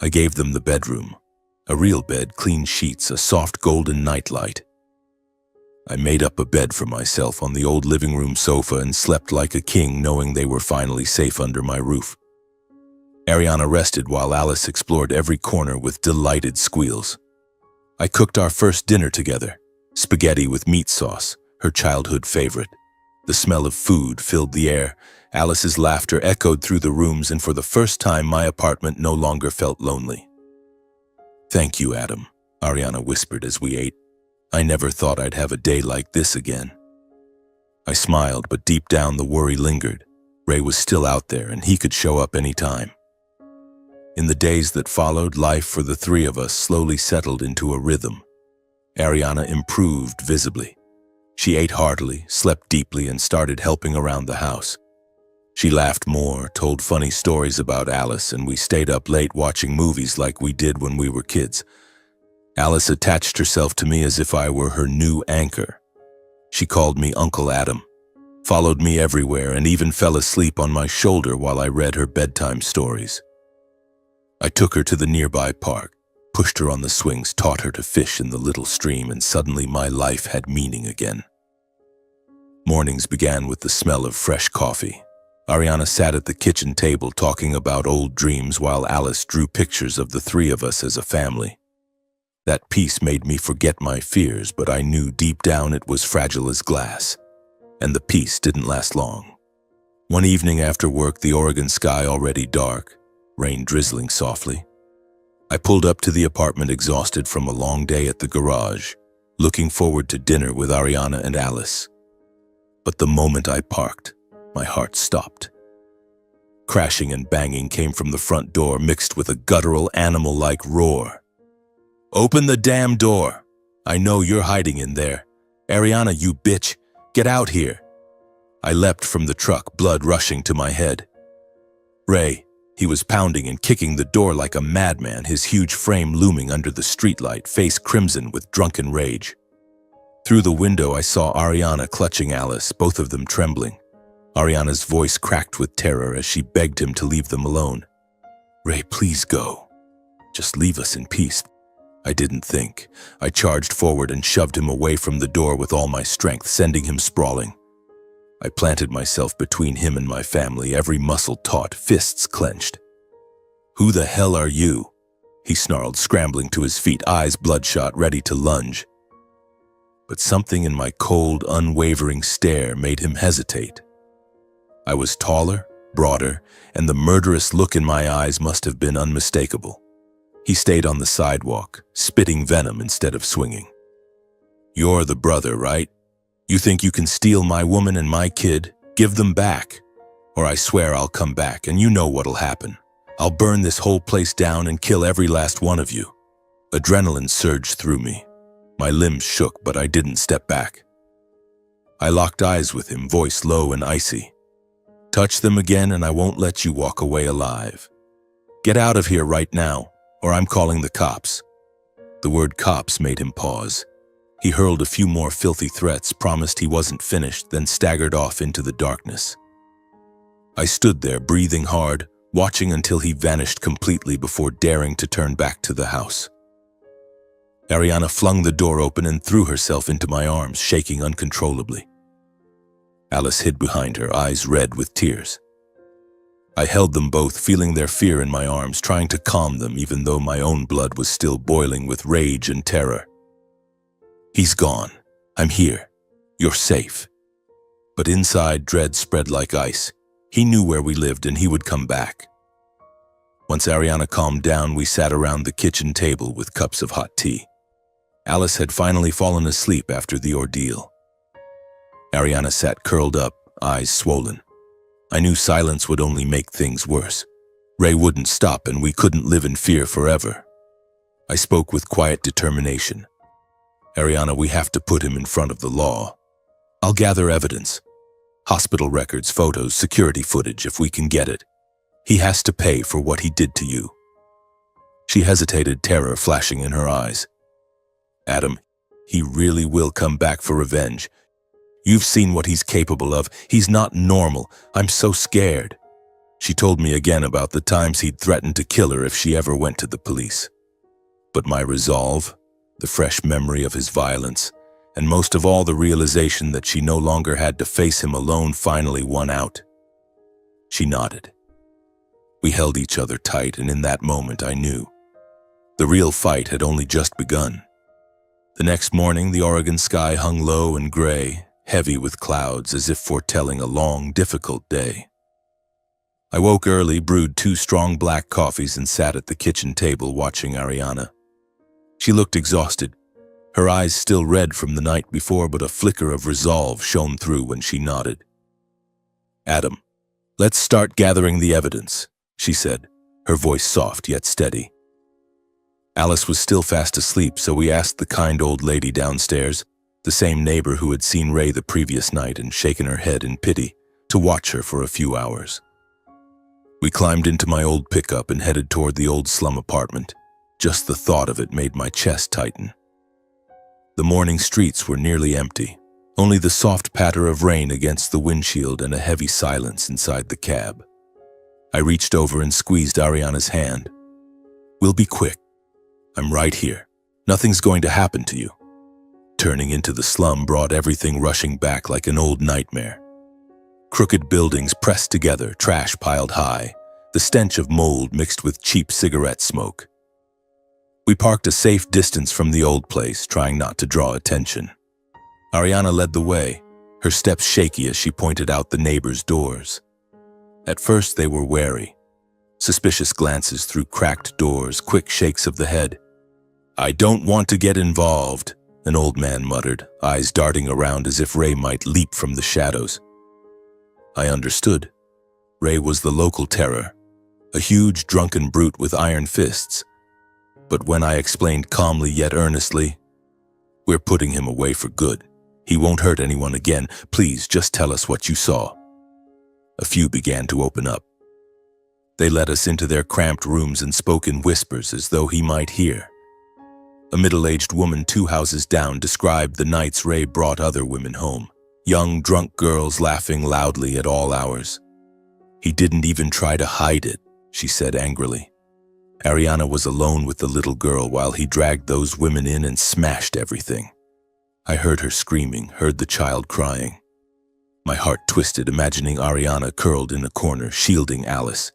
S1: I gave them the bedroom. A real bed, clean sheets, a soft golden nightlight. I made up a bed for myself on the old living room sofa and slept like a king, knowing they were finally safe under my roof. Ariana rested while Alice explored every corner with delighted squeals. I cooked our first dinner together, spaghetti with meat sauce, her childhood favorite. The smell of food filled the air. Alice's laughter echoed through the rooms, and for the first time, my apartment no longer felt lonely. Thank you, Adam, Ariana whispered as we ate. I never thought I'd have a day like this again. I smiled, but deep down the worry lingered. Ray was still out there, and he could show up any time. In the days that followed, life for the three of us slowly settled into a rhythm. Ariana improved visibly. She ate heartily, slept deeply, and started helping around the house. She laughed more, told funny stories about Alice, and we stayed up late watching movies like we did when we were kids. Alice attached herself to me as if I were her new anchor. She called me Uncle Adam, followed me everywhere, and even fell asleep on my shoulder while I read her bedtime stories. I took her to the nearby park, pushed her on the swings, taught her to fish in the little stream, and suddenly my life had meaning again. Mornings began with the smell of fresh coffee. Ariana sat at the kitchen table talking about old dreams while Alice drew pictures of the three of us as a family. That peace made me forget my fears, but I knew deep down it was fragile as glass. And the peace didn't last long. One evening after work, the Oregon sky already dark, rain drizzling softly. I pulled up to the apartment exhausted from a long day at the garage, looking forward to dinner with Ariana and Alice. But the moment I parked, my heart stopped. Crashing and banging came from the front door, mixed with a guttural, animal-like roar. Open the damn door! I know you're hiding in there. "Ariana, you bitch! Get out here!" I leapt from the truck, blood rushing to my head. Ray, he was pounding and kicking the door like a madman, his huge frame looming under the streetlight, face crimson with drunken rage. Through the window, I saw Ariana clutching Alice, both of them trembling. Ariana's voice cracked with terror as she begged him to leave them alone. "Ray, please go. Just leave us in peace." I didn't think. I charged forward and shoved him away from the door with all my strength, sending him sprawling. I planted myself between him and my family, every muscle taut, fists clenched. "Who the hell are you?" he snarled, scrambling to his feet, eyes bloodshot, ready to lunge. But something in my cold, unwavering stare made him hesitate. I was taller, broader, and the murderous look in my eyes must have been unmistakable. He stayed on the sidewalk, spitting venom instead of swinging. "You're the brother, right? You think you can steal my woman and my kid? Give them back. Or I swear I'll come back, and you know what'll happen. I'll burn this whole place down and kill every last one of you." Adrenaline surged through me. My limbs shook, but I didn't step back. I locked eyes with him, voice low and icy. "Touch them again and I won't let you walk away alive. Get out of here right now, or I'm calling the cops." The word cops made him pause. He hurled a few more filthy threats, promised he wasn't finished, then staggered off into the darkness. I stood there, breathing hard, watching until he vanished completely before daring to turn back to the house. Ariana flung the door open and threw herself into my arms, shaking uncontrollably. Alice hid behind her, eyes red with tears. I held them both, feeling their fear in my arms, trying to calm them even though my own blood was still boiling with rage and terror. "He's gone. I'm here. You're safe." But inside, dread spread like ice. He knew where we lived and he would come back. Once Ariana calmed down, we sat around the kitchen table with cups of hot tea. Alice had finally fallen asleep after the ordeal. Ariana sat curled up, eyes swollen. I knew silence would only make things worse. Ray wouldn't stop and we couldn't live in fear forever. I spoke with quiet determination. "Ariana, we have to put him in front of the law. I'll gather evidence. Hospital records, photos, security footage if we can get it. He has to pay for what he did to you." She hesitated, terror flashing in her eyes. "Adam, he really will come back for revenge. You've seen what he's capable of. He's not normal. I'm so scared." She told me again about the times he'd threatened to kill her if she ever went to the police. But my resolve, the fresh memory of his violence, and most of all the realization that she no longer had to face him alone finally won out. She nodded. We held each other tight, and in that moment I knew. The real fight had only just begun. The next morning, the Oregon sky hung low and gray, heavy with clouds, as if foretelling a long, difficult day. I woke early, brewed 2 strong black coffees, and sat at the kitchen table watching Ariana. She looked exhausted, her eyes still red from the night before, but a flicker of resolve shone through when she nodded. "Adam, let's start gathering the evidence," she said, her voice soft yet steady. Alice was still fast asleep, so we asked the kind old lady downstairs, the same neighbor who had seen Ray the previous night and shaken her head in pity, to watch her for a few hours. We climbed into my old pickup and headed toward the old slum apartment. Just the thought of it made my chest tighten. The morning streets were nearly empty, only the soft patter of rain against the windshield and a heavy silence inside the cab. I reached over and squeezed Ariana's hand. "We'll be quick. I'm right here. Nothing's going to happen to you." Turning into the slum brought everything rushing back like an old nightmare. Crooked buildings pressed together, trash piled high, the stench of mold mixed with cheap cigarette smoke. We parked a safe distance from the old place, trying not to draw attention. Ariana led the way, her steps shaky as she pointed out the neighbors' doors. At first they were wary. Suspicious glances through cracked doors, quick shakes of the head. "I don't want to get involved," an old man muttered, eyes darting around as if Ray might leap from the shadows. I understood. Ray was the local terror, a huge drunken brute with iron fists. But when I explained calmly yet earnestly, "We're putting him away for good. He won't hurt anyone again. Please, just tell us what you saw." A few began to open up. They led us into their cramped rooms and spoke in whispers as though he might hear. A middle-aged woman 2 houses down described the nights Ray brought other women home. Young, drunk girls laughing loudly at all hours. "He didn't even try to hide it," she said angrily. Ariana was alone with the little girl while he dragged those women in and smashed everything. I heard her screaming, heard the child crying. My heart twisted, imagining Ariana curled in a corner, shielding Alice.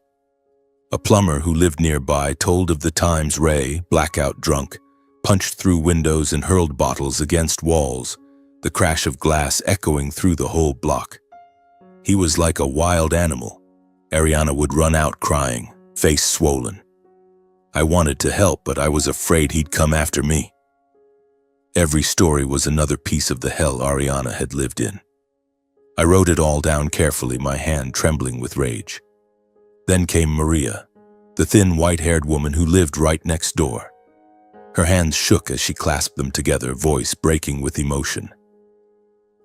S1: A plumber who lived nearby told of the times Ray, blackout drunk, punched through windows and hurled bottles against walls, the crash of glass echoing through the whole block. He was like a wild animal. Ariana would run out crying, face swollen. I wanted to help, but I was afraid he'd come after me. Every story was another piece of the hell Ariana had lived in. I wrote it all down carefully, my hand trembling with rage. Then came Maria, the thin, white-haired woman who lived right next door. Her hands shook as she clasped them together, voice breaking with emotion.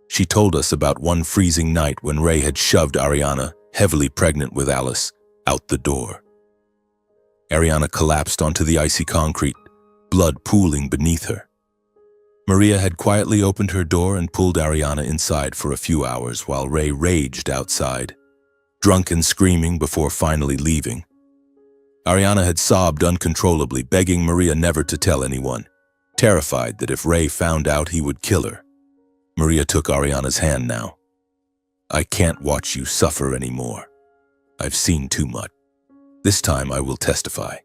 S1: She told us about one freezing night when Ray had shoved Ariana, heavily pregnant with Alice, out the door. Ariana collapsed onto the icy concrete, blood pooling beneath her. Maria had quietly opened her door and pulled Ariana inside for a few hours while Ray raged outside, drunk and screaming before finally leaving. Ariana had sobbed uncontrollably, begging Maria never to tell anyone, terrified that if Ray found out he would kill her. Maria took Ariana's hand now. "I can't watch you suffer anymore. I've seen too much. This time I will testify."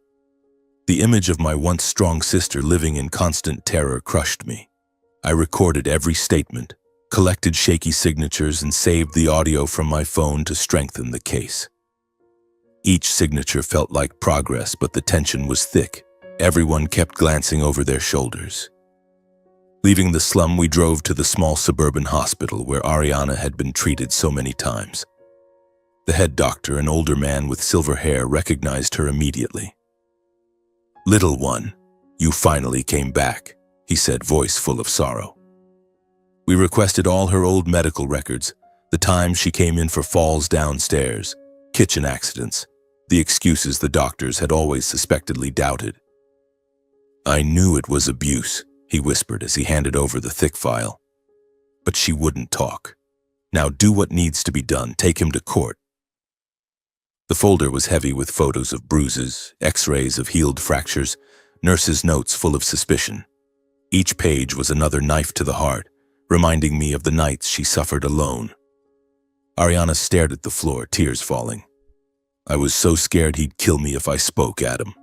S1: The image of my once strong sister living in constant terror crushed me. I recorded every statement, collected shaky signatures, and saved the audio from my phone to strengthen the case. Each signature felt like progress, but the tension was thick. Everyone kept glancing over their shoulders. Leaving the slum, we drove to the small suburban hospital where Ariana had been treated so many times. The head doctor, an older man with silver hair, recognized her immediately. "Little one, you finally came back," he said, voice full of sorrow. We requested all her old medical records, the time she came in for falls downstairs, kitchen accidents, the excuses the doctors had always suspectedly doubted. "I knew it was abuse," he whispered as he handed over the thick file. "But she wouldn't talk. Now do what needs to be done. Take him to court." The folder was heavy with photos of bruises, x-rays of healed fractures, nurses' notes full of suspicion. Each page was another knife to the heart, reminding me of the nights she suffered alone. Ariana stared at the floor, tears falling. "I was so scared he'd kill me if I spoke at him."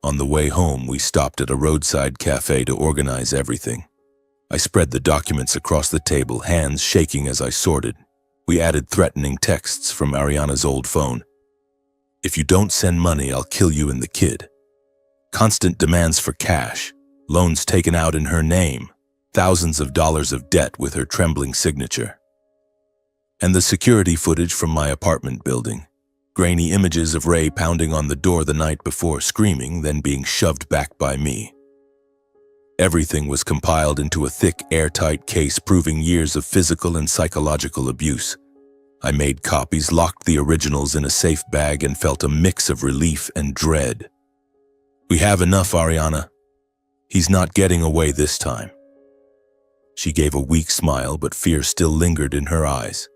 S1: On the way home, we stopped at a roadside cafe to organize everything. I spread the documents across the table, hands shaking as I sorted. We added threatening texts from Ariana's old phone. "If you don't send money, I'll kill you and the kid." Constant demands for cash, loans taken out in her name, thousands of dollars of debt with her trembling signature. And the security footage from my apartment building. Grainy images of Ray pounding on the door the night before, screaming, then being shoved back by me. Everything was compiled into a thick, airtight case proving years of physical and psychological abuse. I made copies, locked the originals in a safe bag, and felt a mix of relief and dread. "We have enough, Ariana. He's not getting away this time." She gave a weak smile, but fear still lingered in her eyes.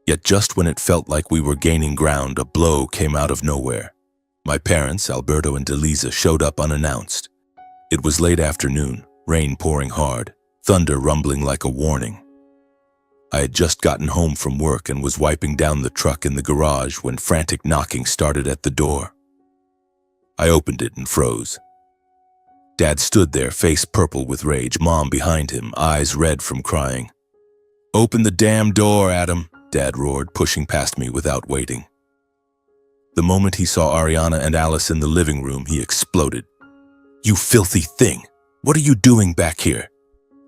S1: Yet just when it felt like we were gaining ground, a blow came out of nowhere. My parents, Alberto and Delisa, showed up unannounced. It was late afternoon, rain pouring hard, thunder rumbling like a warning. I had just gotten home from work and was wiping down the truck in the garage when frantic knocking started at the door. I opened it and froze. Dad stood there, face purple with rage, Mom behind him, eyes red from crying. "Open the damn door, Adam," Dad roared, pushing past me without waiting. The moment he saw Ariana and Alice in the living room, he exploded. "You filthy thing! What are you doing back here?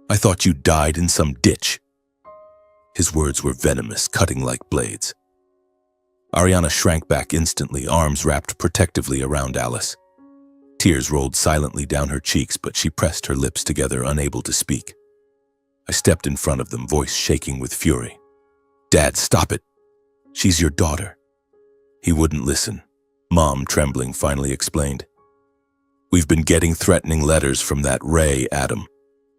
S1: I thought you died in some ditch." His words were venomous, cutting like blades. Ariana shrank back instantly, arms wrapped protectively around Alice. Tears rolled silently down her cheeks, but she pressed her lips together, unable to speak. I stepped in front of them, voice shaking with fury. "Dad, stop it. She's your daughter." He wouldn't listen. Mom, trembling, finally explained. "We've been getting threatening letters from that Ray, Adam.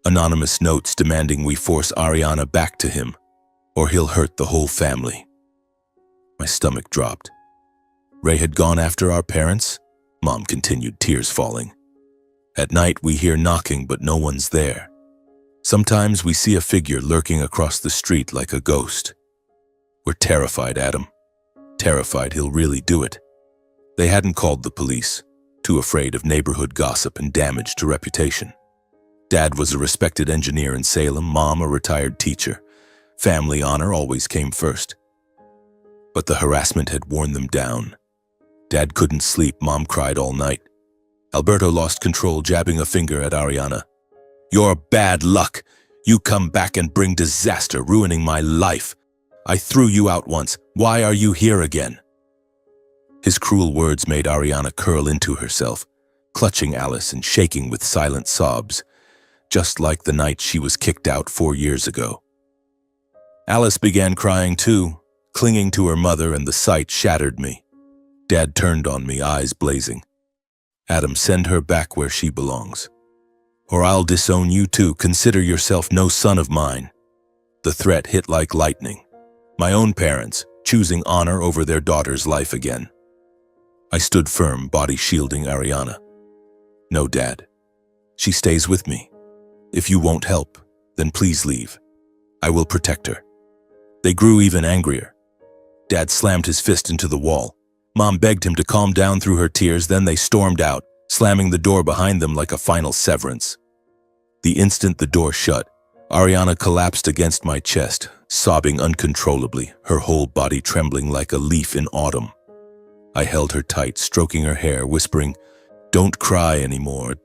S1: Anonymous notes demanding we force Ariana back to him, or he'll hurt the whole family." My stomach dropped. "Ray had gone after our parents?" Mom continued, tears falling. "At night we hear knocking, but no one's there. Sometimes we see a figure lurking across the street like a ghost. We're terrified, Adam. Terrified he'll really do it." They hadn't called the police, too afraid of neighborhood gossip and damage to reputation. Dad was a respected engineer in Salem, Mom a retired teacher. Family honor always came first. But the harassment had worn them down. Dad couldn't sleep, Mom cried all night. Alberto lost control, jabbing a finger at Ariana. "You're bad luck. You come back and bring disaster, ruining my life. I threw you out once. Why are you here again?" His cruel words made Ariana curl into herself, clutching Alice and shaking with silent sobs, just like the night she was kicked out 4 years ago. Alice began crying too, clinging to her mother, and the sight shattered me. Dad turned on me, eyes blazing. "Adam, send her back where she belongs. Or I'll disown you too. Consider yourself no son of mine." The threat hit like lightning. My own parents, choosing honor over their daughter's life again. I stood firm, body shielding Ariana. "No, Dad. She stays with me. If you won't help, then please leave. I will protect her." They grew even angrier. Dad slammed his fist into the wall. Mom begged him to calm down through her tears, then they stormed out, slamming the door behind them like a final severance. The instant the door shut, Ariana collapsed against my chest, sobbing uncontrollably, her whole body trembling like a leaf in autumn. I held her tight, stroking her hair, whispering, "Don't cry anymore.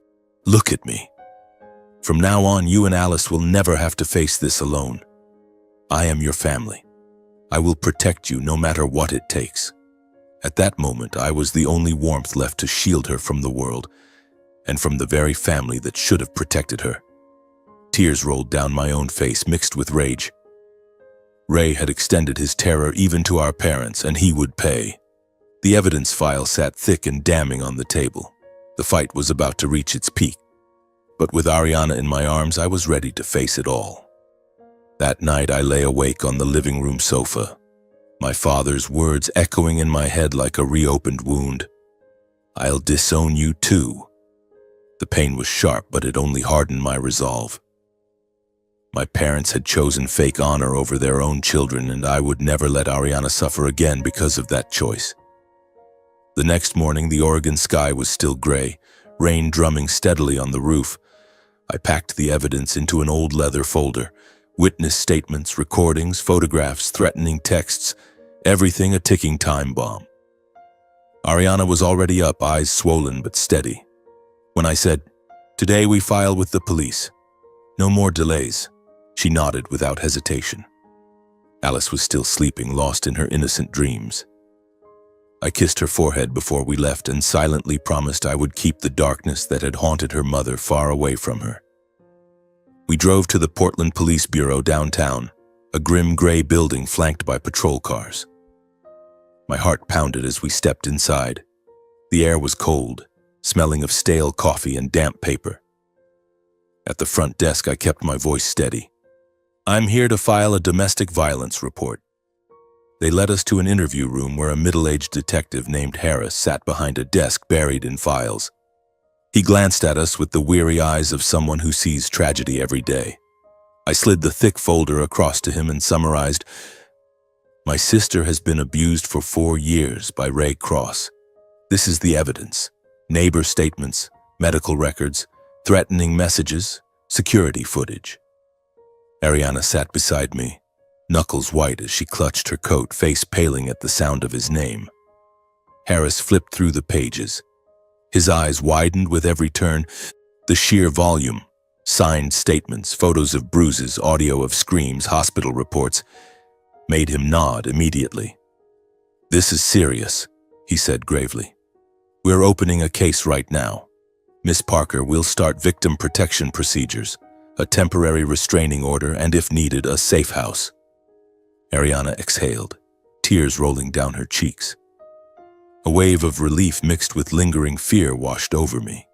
S1: Look at me. From now on, you and Alice will never have to face this alone. I am your family. I will protect you no matter what it takes." At that moment, I was the only warmth left to shield her from the world, and from the very family that should have protected her. Tears rolled down my own face, mixed with rage. Ray had extended his terror even to our parents, and he would pay. The evidence file sat thick and damning on the table. The fight was about to reach its peak. But with Ariana in my arms, I was ready to face it all. That night, I lay awake on the living room sofa, my father's words echoing in my head like a reopened wound. "I'll disown you too." The pain was sharp, but it only hardened my resolve. My parents had chosen fake honor over their own children, and I would never let Ariana suffer again because of that choice. The next morning, the Oregon sky was still gray, rain drumming steadily on the roof. I packed the evidence into an old leather folder. Witness statements, recordings, photographs, threatening texts, everything a ticking time bomb. Ariana was already up, eyes swollen but steady. When I said, "Today we file with the police. No more delays," she nodded without hesitation. Alice was still sleeping, lost in her innocent dreams. I kissed her forehead before we left and silently promised I would keep the darkness that had haunted her mother far away from her. We drove to the Portland Police Bureau downtown, a grim gray building flanked by patrol cars. My heart pounded as we stepped inside. The air was cold, smelling of stale coffee and damp paper. At the front desk, I kept my voice steady. "I'm here to file a domestic violence report." They led us to an interview room where a middle-aged detective named Harris sat behind a desk buried in files. He glanced at us with the weary eyes of someone who sees tragedy every day. I slid the thick folder across to him and summarized, "My sister has been abused for 4 years by Ray Cross. This is the evidence: neighbor statements, medical records, threatening messages, security footage." Ariana sat beside me, knuckles white as she clutched her coat, face paling at the sound of his name. Harris flipped through the pages. His eyes widened with every turn. The sheer volume, signed statements, photos of bruises, audio of screams, hospital reports, made him nod immediately. "This is serious," he said gravely. "We're opening a case right now. Miss Parker, we'll start victim protection procedures. a temporary restraining order, and if needed, a safe house. Ariana exhaled, tears rolling down her cheeks. A wave of relief mixed with lingering fear washed over me.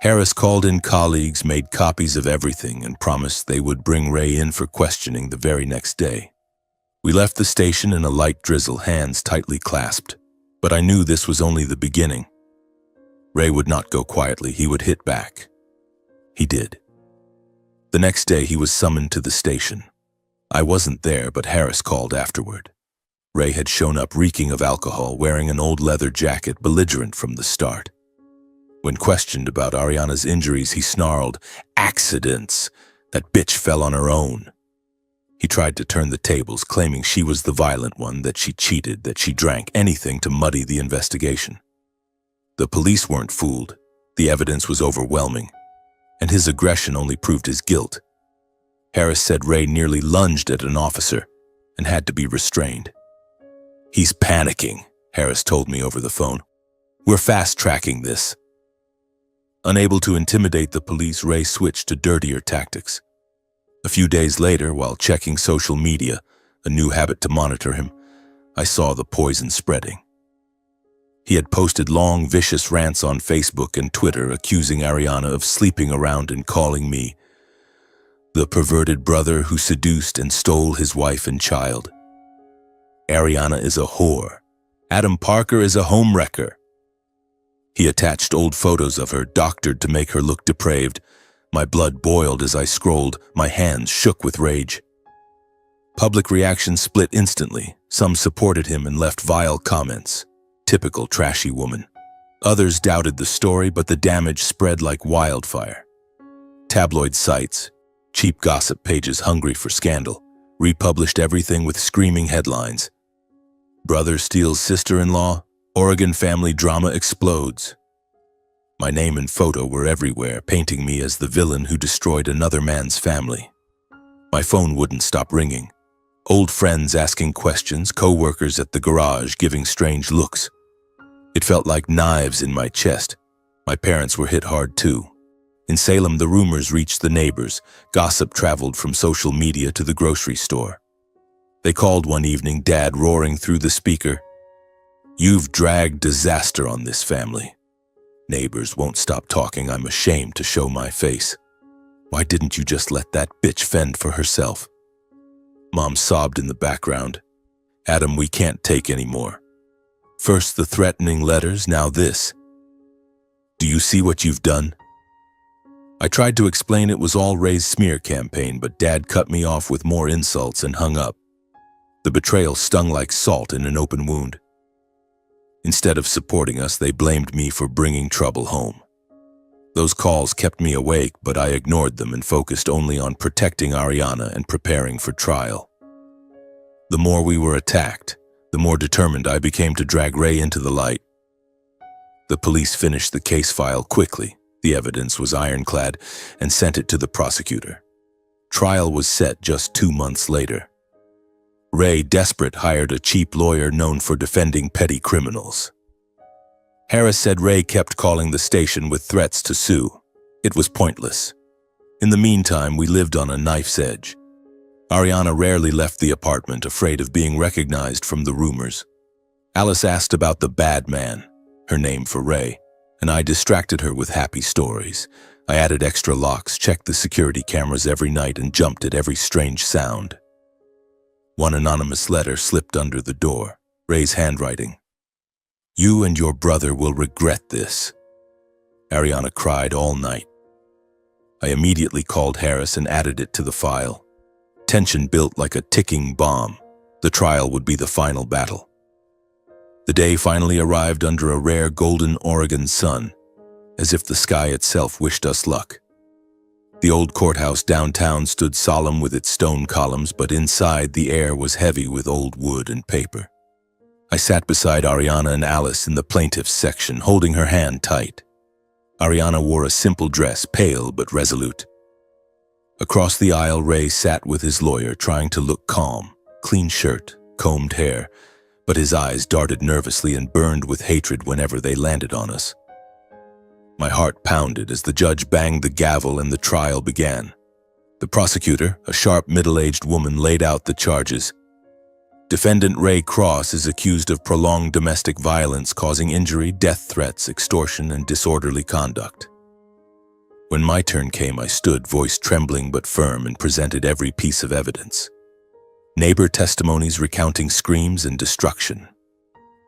S1: Harris called in colleagues, made copies of everything, and promised they would bring Ray in for questioning the very next day. We left the station in a light drizzle, hands tightly clasped, but I knew this was only the beginning. Ray would not go quietly, he would hit back. He did. The next day he was summoned to the station. I wasn't there, but Harris called afterward. Ray had shown up reeking of alcohol, wearing an old leather jacket, belligerent from the start. When questioned about Ariana's injuries, he snarled, "Accidents! That bitch fell on her own." He tried to turn the tables, claiming she was the violent one, that she cheated, that she drank, anything to muddy the investigation. The police weren't fooled. The evidence was overwhelming, and his aggression only proved his guilt. Harris said Ray nearly lunged at an officer and had to be restrained. "He's panicking," Harris told me over the phone. "We're fast-tracking this." Unable to intimidate the police, Ray switched to dirtier tactics. A few days later, while checking social media, a new habit to monitor him, I saw the poison spreading. He had posted long, vicious rants on Facebook and Twitter accusing Ariana of sleeping around and calling me the perverted brother who seduced and stole his wife and child. Ariana is a whore. Adam Parker is a homewrecker. He attached old photos of her, doctored to make her look depraved. My blood boiled as I scrolled, my hands shook with rage. Public reaction split instantly. Some supported him and left vile comments. Typical trashy woman. Others doubted the story, but the damage spread like wildfire. Tabloid sites, cheap gossip pages hungry for scandal, republished everything with screaming headlines. Brother steals sister-in-law, Oregon family drama explodes. My name and photo were everywhere, painting me as the villain who destroyed another man's family. My phone wouldn't stop ringing. Old friends asking questions, co-workers at the garage giving strange looks. It felt like knives in my chest. My parents were hit hard too. In Salem, the rumors reached the neighbors. Gossip traveled from social media to the grocery store. They called one evening, Dad roaring through the speaker, "You've dragged disaster on this family." Neighbors won't stop talking. I'm ashamed to show my face. Why didn't you just let that bitch fend for herself? Mom sobbed in the background. Adam, we can't take any more. First the threatening letters, now this. Do you see what you've done? I tried to explain it was all Ray's smear campaign, but Dad cut me off with more insults and hung up. The betrayal stung like salt in an open wound. Instead of supporting us, they blamed me for bringing trouble home. Those calls kept me awake, but I ignored them and focused only on protecting Ariana and preparing for trial. The more we were attacked, the more determined I became to drag Ray into the light. The police finished the case file quickly. The evidence was ironclad and sent it to the prosecutor. Trial was set just 2 months later. Ray, desperate, hired a cheap lawyer known for defending petty criminals. Harris said Ray kept calling the station with threats to sue. It was pointless. In the meantime, we lived on a knife's edge. Ariana rarely left the apartment, afraid of being recognized from the rumors. Alice asked about the bad man, her name for Ray, and I distracted her with happy stories. I added extra locks, checked the security cameras every night, and jumped at every strange sound. One anonymous letter slipped under the door, Ray's handwriting. "You and your brother will regret this." Ariana cried all night. I immediately called Harris and added it to the file. Tension built like a ticking bomb. The trial would be the final battle. The day finally arrived under a rare golden Oregon sun, as if the sky itself wished us luck. The old courthouse downtown stood solemn with its stone columns, but inside the air was heavy with old wood and paper. I sat beside Ariana and Alice in the plaintiff's section, holding her hand tight. Ariana wore a simple dress, pale but resolute. Across the aisle, Ray sat with his lawyer, trying to look calm. Clean shirt, combed hair, but his eyes darted nervously and burned with hatred whenever they landed on us. My heart pounded as the judge banged the gavel and the trial began. The prosecutor, a sharp middle-aged woman, laid out the charges. Defendant Ray Cross is accused of prolonged domestic violence causing injury, death threats, extortion, and disorderly conduct. When my turn came, I stood, voice trembling but firm, and presented every piece of evidence. Neighbor testimonies recounting screams and destruction.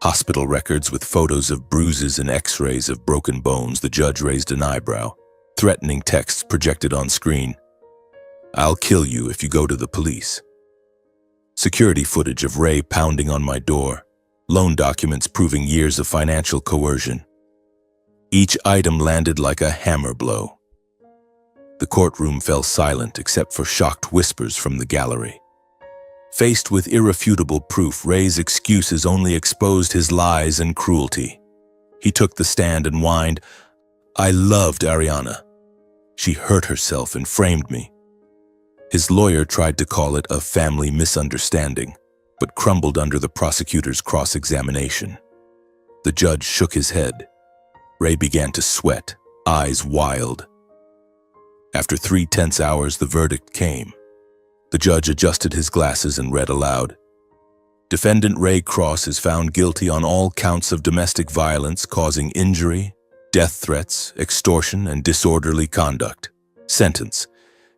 S1: Hospital records with photos of bruises and x-rays of broken bones. The judge raised an eyebrow. Threatening texts projected on screen. "I'll kill you if you go to the police." Security footage of Ray pounding on my door. Loan documents proving years of financial coercion. Each item landed like a hammer blow. The courtroom fell silent except for shocked whispers from the gallery. Faced with irrefutable proof, Ray's excuses only exposed his lies and cruelty. He took the stand and whined, "I loved Ariana. She hurt herself and framed me." His lawyer tried to call it a family misunderstanding, but crumbled under the prosecutor's cross-examination. The judge shook his head. Ray began to sweat, eyes wild. After 3 tense hours, the verdict came. The judge adjusted his glasses and read aloud. Defendant Ray Cross is found guilty on all counts of domestic violence causing injury, death threats, extortion, and disorderly conduct. Sentence: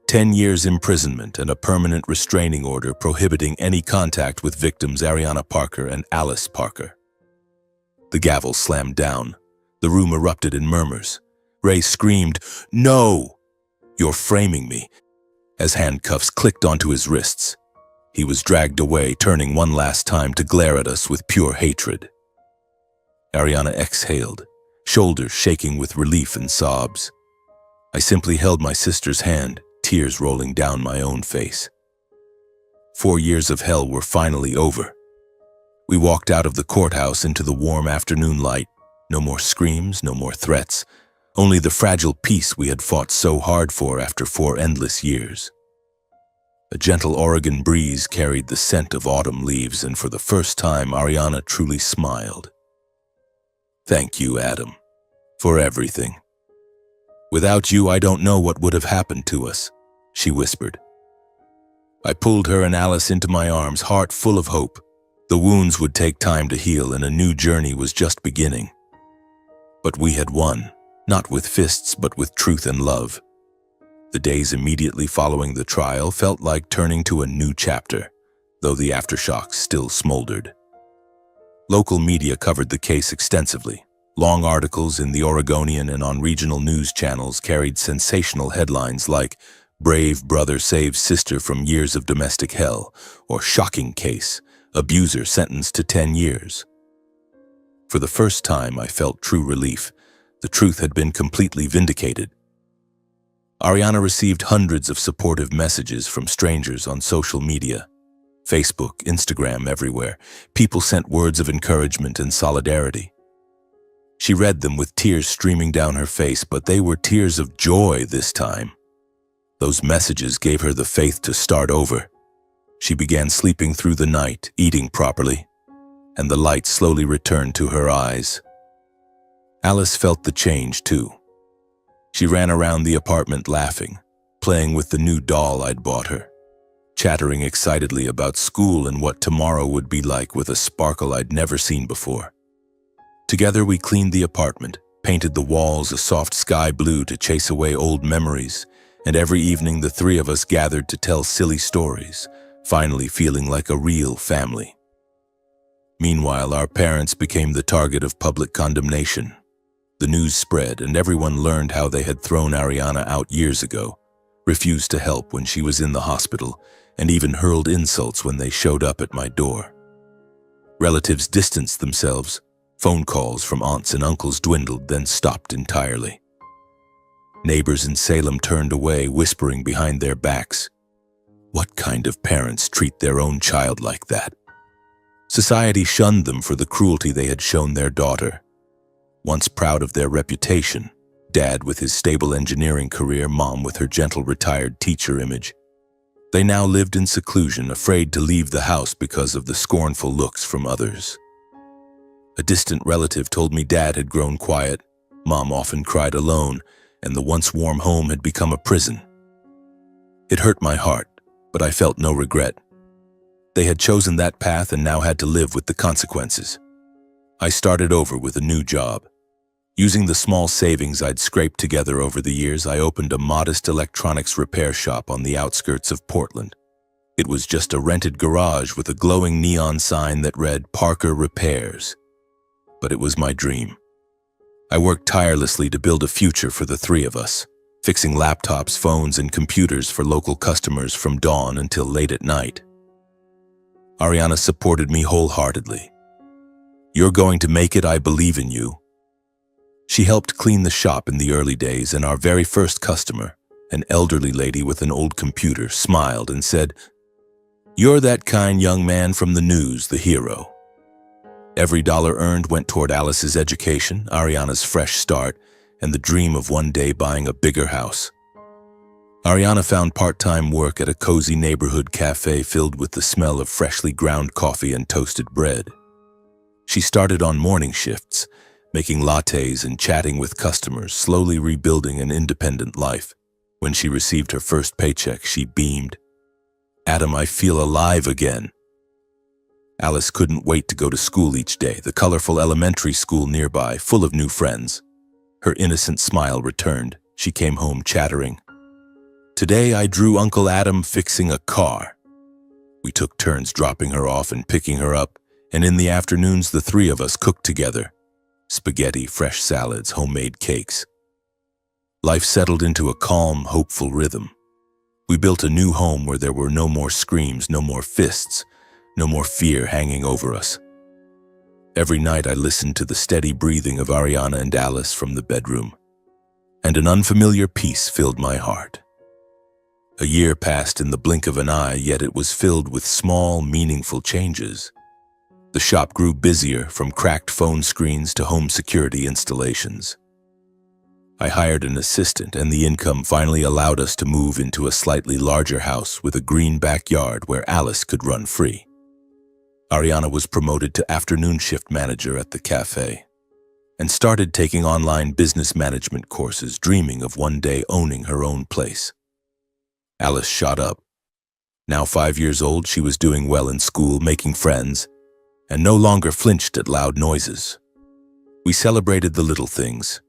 S1: 10 years imprisonment and a permanent restraining order prohibiting any contact with victims Ariana Parker and Alice Parker. The gavel slammed down. The room erupted in murmurs. Ray screamed, "No! You're framing me," as handcuffs clicked onto his wrists. He was dragged away, turning one last time to glare at us with pure hatred. Ariana exhaled, shoulders shaking with relief and sobs. I simply held my sister's hand, tears rolling down my own face. 4 years of hell were finally over. We walked out of the courthouse into the warm afternoon light. No more screams, no more threats. Only the fragile peace we had fought so hard for after 4 endless years. A gentle Oregon breeze carried the scent of autumn leaves, and for the first time, Ariana truly smiled. "Thank you, Adam, for everything. Without you, I don't know what would have happened to us," she whispered. I pulled her and Alice into my arms, heart full of hope. The wounds would take time to heal, and a new journey was just beginning. But we had won. Not with fists, but with truth and love. The days immediately following the trial felt like turning to a new chapter, though the aftershocks still smoldered. Local media covered the case extensively. Long articles in the Oregonian and on regional news channels carried sensational headlines like "Brave Brother Saves Sister from Years of Domestic Hell" or "Shocking Case, Abuser Sentenced to 10 Years." For the first time, I felt true relief. The truth had been completely vindicated. Ariana received hundreds of supportive messages from strangers on social media. Facebook, Instagram, everywhere. People sent words of encouragement and solidarity. She read them with tears streaming down her face, but they were tears of joy this time. Those messages gave her the faith to start over. She began sleeping through the night, eating properly, and the light slowly returned to her eyes. Alice felt the change, too. She ran around the apartment laughing, playing with the new doll I'd bought her, chattering excitedly about school and what tomorrow would be like with a sparkle I'd never seen before. Together we cleaned the apartment, painted the walls a soft sky blue to chase away old memories, and every evening the 3 of us gathered to tell silly stories, finally feeling like a real family. Meanwhile, our parents became the target of public condemnation. The news spread, and everyone learned how they had thrown Ariana out years ago, refused to help when she was in the hospital, and even hurled insults when they showed up at my door. Relatives distanced themselves. Phone calls from aunts and uncles dwindled, then stopped entirely. Neighbors in Salem turned away, whispering behind their backs, "What kind of parents treat their own child like that?" Society shunned them for the cruelty they had shown their daughter. Once proud of their reputation, Dad with his stable engineering career, Mom with her gentle retired teacher image, they now lived in seclusion, afraid to leave the house because of the scornful looks from others. A distant relative told me Dad had grown quiet, Mom often cried alone, and the once warm home had become a prison. It hurt my heart, but I felt no regret. They had chosen that path and now had to live with the consequences. I started over with a new job. Using the small savings I'd scraped together over the years, I opened a modest electronics repair shop on the outskirts of Portland. It was just a rented garage with a glowing neon sign that read Parker Repairs. But it was my dream. I worked tirelessly to build a future for the three of us, fixing laptops, phones, and computers for local customers from dawn until late at night. Ariana supported me wholeheartedly. "You're going to make it, I believe in you." She helped clean the shop in the early days, and our very first customer, an elderly lady with an old computer, smiled and said, "You're that kind young man from the news, the hero." Every dollar earned went toward Alice's education, Ariana's fresh start, and the dream of one day buying a bigger house. Ariana found part-time work at a cozy neighborhood cafe filled with the smell of freshly ground coffee and toasted bread. She started on morning shifts, making lattes and chatting with customers, slowly rebuilding an independent life. When she received her first paycheck, she beamed. "Adam, I feel alive again." Alice couldn't wait to go to school each day, the colorful elementary school nearby, full of new friends. Her innocent smile returned. She came home chattering, "Today I drew Uncle Adam fixing a car." We took turns dropping her off and picking her up, and in the afternoons the three of us cooked together. Spaghetti, fresh salads, homemade cakes. Life settled into a calm, hopeful rhythm. We built a new home where there were no more screams, no more fists, no more fear hanging over us. Every night I listened to the steady breathing of Ariana and Alice from the bedroom, and an unfamiliar peace filled my heart. A year passed in the blink of an eye, yet it was filled with small, meaningful changes. The shop grew busier, from cracked phone screens to home security installations. I hired an assistant, and the income finally allowed us to move into a slightly larger house with a green backyard where Alice could run free. Ariana was promoted to afternoon shift manager at the cafe and started taking online business management courses, dreaming of one day owning her own place. Alice shot up. Now 5 years old, she was doing well in school, making friends, and no longer flinched at loud noises. We celebrated the little things.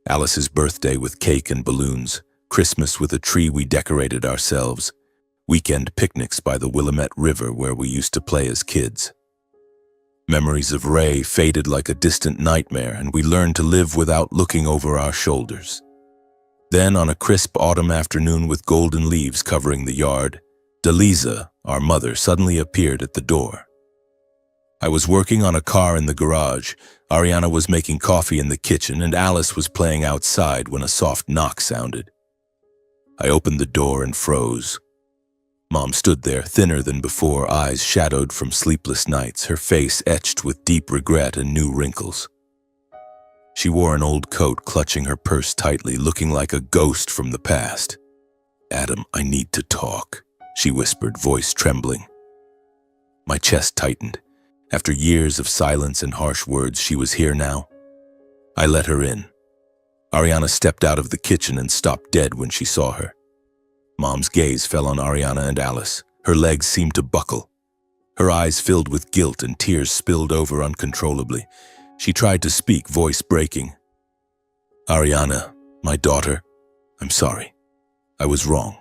S1: Alice's birthday with cake and balloons, Christmas with a tree we decorated ourselves, weekend picnics by the Willamette River where we used to play as kids. Memories of Ray faded like a distant nightmare, and we learned to live without looking over our shoulders. Then, on a crisp autumn afternoon with golden leaves covering the yard, Delisa, our mother, suddenly appeared at the door. I was working on a car in the garage, Ariana was making coffee in the kitchen, and Alice was playing outside when a soft knock sounded. I opened the door and froze. Mom stood there, thinner than before, eyes shadowed from sleepless nights, her face etched with deep regret and new wrinkles. She wore an old coat, clutching her purse tightly, looking like a ghost from the past. "Adam, I need to talk," she whispered, voice trembling. My chest tightened. After years of silence and harsh words, she was here now. I let her in. Ariana stepped out of the kitchen and stopped dead when she saw her. Mom's gaze fell on Ariana and Alice. Her legs seemed to buckle. Her eyes filled with guilt and tears spilled over uncontrollably. She tried to speak, voice breaking. "Ariana, my daughter, I'm sorry. I was wrong.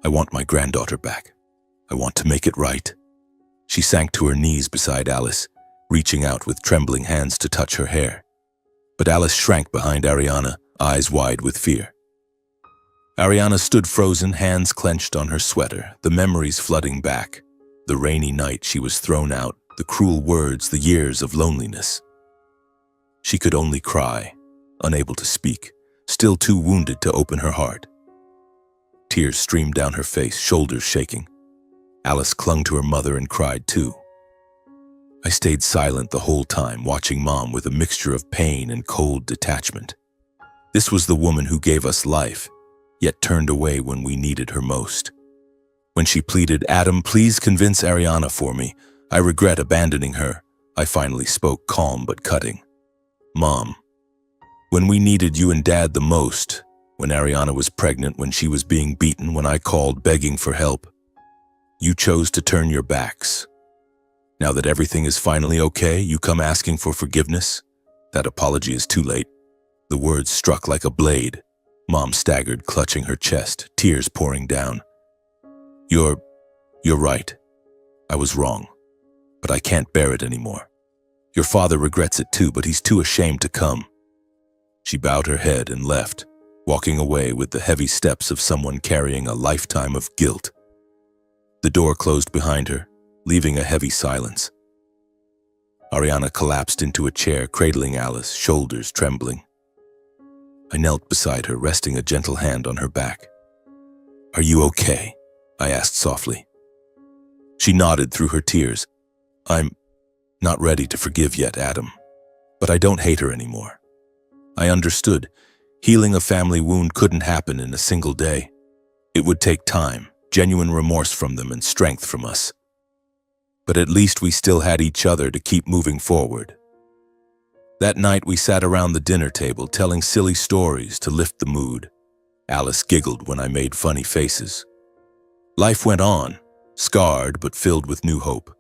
S1: I want my granddaughter back. I want to make it right." She sank to her knees beside Alice, reaching out with trembling hands to touch her hair. But Alice shrank behind Ariana, eyes wide with fear. Ariana stood frozen, hands clenched on her sweater, the memories flooding back. The rainy night she was thrown out, the cruel words, the years of loneliness. She could only cry, unable to speak, still too wounded to open her heart. Tears streamed down her face, shoulders shaking. Alice clung to her mother and cried too. I stayed silent the whole time, watching Mom with a mixture of pain and cold detachment. This was the woman who gave us life, yet turned away when we needed her most. When she pleaded, "Adam, please convince Ariana for me. I regret abandoning her," I finally spoke, calm but cutting. "Mom, When we needed you and Dad the most, when Ariana was pregnant, when she was being beaten, when I called begging for help, you chose to turn your backs. Now that everything is finally okay, you come asking for forgiveness? That apology is too late. The words struck like a blade. Mom staggered, clutching her chest, tears pouring down. You're right. I was wrong. But I can't bear it anymore. Your father regrets it too, but he's too ashamed to come. She bowed her head and left, walking away with the heavy steps of someone carrying a lifetime of guilt. The door closed behind her, leaving a heavy silence. Ariana collapsed into a chair, cradling Alice, shoulders trembling. I knelt beside her, resting a gentle hand on her back. Are you okay? I asked softly. She nodded through her tears. I'm not ready to forgive yet, Adam, but I don't hate her anymore. I understood. Healing a family wound couldn't happen in a single day. It would take time, genuine remorse from them, and strength from us. But at least we still had each other to keep moving forward. That night we sat around the dinner table telling silly stories to lift the mood. Alice giggled when I made funny faces. Life went on, scarred but filled with new hope.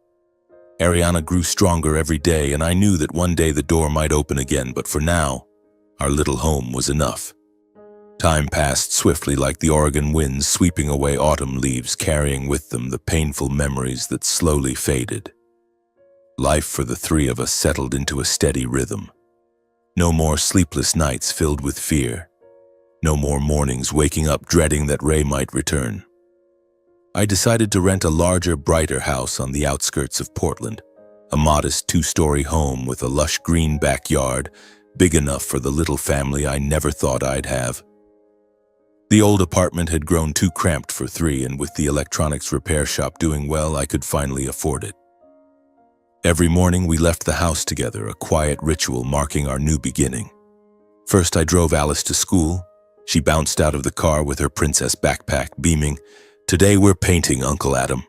S1: Ariana grew stronger every day, and I knew that one day the door might open again, but for now, our little home was enough. Time passed swiftly like the Oregon winds, sweeping away autumn leaves, carrying with them the painful memories that slowly faded. Life for the three of us settled into a steady rhythm. No more sleepless nights filled with fear. No more mornings waking up dreading that Ray might return. I decided to rent a larger, brighter house on the outskirts of Portland, a modest 2-story home with a lush green backyard, big enough for the little family I never thought I'd have. The old apartment had grown too cramped for 3, and with the electronics repair shop doing well, I could finally afford it. Every morning we left the house together, a quiet ritual marking our new beginning. First, I drove Alice to school. She bounced out of the car with her princess backpack, beaming, "Today we're painting, Uncle Adam."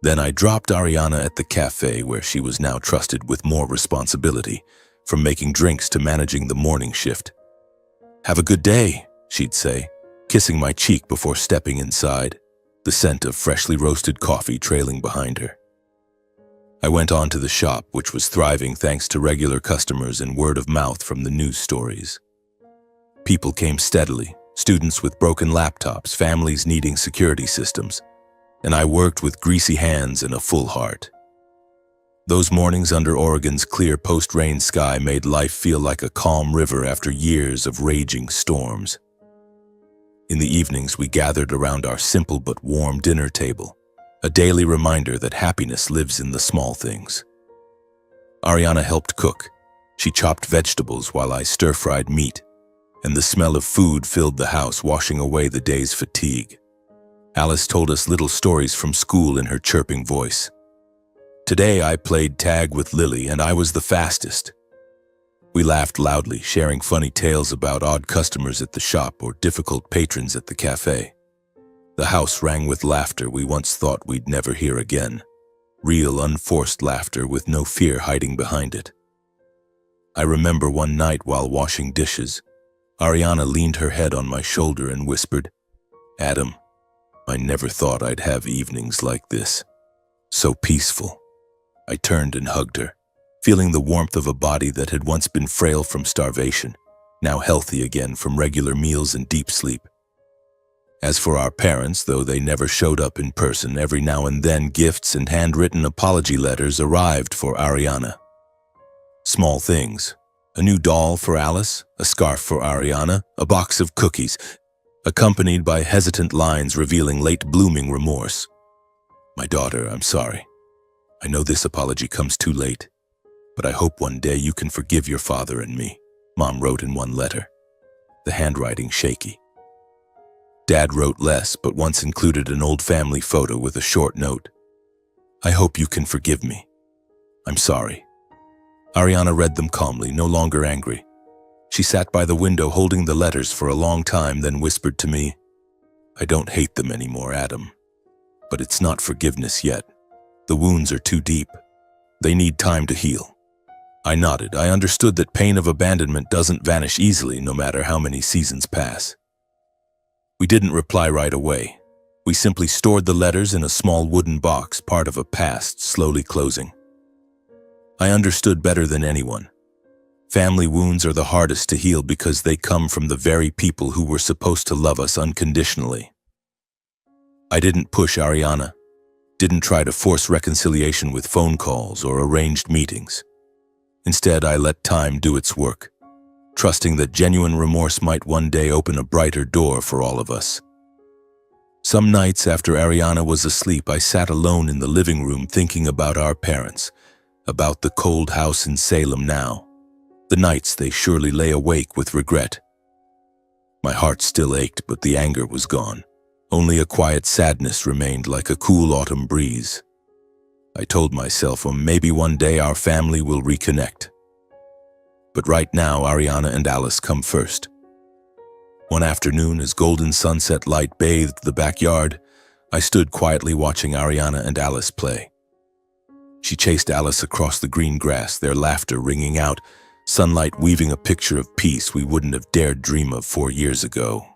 S1: Then I dropped Ariana at the cafe, where she was now trusted with more responsibility, from making drinks to managing the morning shift. "Have a good day," she'd say, kissing my cheek before stepping inside, the scent of freshly roasted coffee trailing behind her. I went on to the shop, which was thriving thanks to regular customers and word of mouth from the news stories. People came steadily, students with broken laptops, families needing security systems, and I worked with greasy hands and a full heart. Those mornings under Oregon's clear post-rain sky made life feel like a calm river after years of raging storms. In the evenings, we gathered around our simple but warm dinner table, a daily reminder that happiness lives in the small things. Ariana helped cook. She chopped vegetables while I stir-fried meat, and the smell of food filled the house, washing away the day's fatigue. Alice told us little stories from school in her chirping voice. Today I played tag with Lily, and I was the fastest. We laughed loudly, sharing funny tales about odd customers at the shop or difficult patrons at the cafe. The house rang with laughter we once thought we'd never hear again. Real, unforced laughter with no fear hiding behind it. I remember one night while washing dishes, Ariana leaned her head on my shoulder and whispered, "Adam, I never thought I'd have evenings like this. So peaceful." I turned and hugged her, feeling the warmth of a body that had once been frail from starvation, now healthy again from regular meals and deep sleep. As for our parents, though they never showed up in person, every now and then gifts and handwritten apology letters arrived for Ariana. Small things: a new doll for Alice, a scarf for Ariana, a box of cookies, accompanied by hesitant lines revealing late-blooming remorse. "My daughter, I'm sorry. I know this apology comes too late, but I hope one day you can forgive your father and me," Mom wrote in one letter, the handwriting shaky. Dad wrote less, but once included an old family photo with a short note. "I hope you can forgive me. I'm sorry." Ariana read them calmly, no longer angry. She sat by the window holding the letters for a long time, then whispered to me, "I don't hate them anymore, Adam. But it's not forgiveness yet. The wounds are too deep. They need time to heal." I nodded. I understood that pain of abandonment doesn't vanish easily no matter how many seasons pass. We didn't reply right away. We simply stored the letters in a small wooden box, part of a past slowly closing. I understood better than anyone. Family wounds are the hardest to heal because they come from the very people who were supposed to love us unconditionally. I didn't push Ariana, didn't try to force reconciliation with phone calls or arranged meetings. Instead, I let time do its work, trusting that genuine remorse might one day open a brighter door for all of us. Some nights after Ariana was asleep, I sat alone in the living room thinking about our parents, about the cold house in Salem now. The nights they surely lay awake with regret. My heart still ached, but the anger was gone. Only a quiet sadness remained, like a cool autumn breeze. I told myself, maybe one day our family will reconnect. But right now, Ariana and Alice come first. One afternoon, as golden sunset light bathed the backyard, I stood quietly watching Ariana and Alice play. She chased Alice across the green grass, their laughter ringing out, sunlight weaving a picture of peace we wouldn't have dared dream of 4 years ago.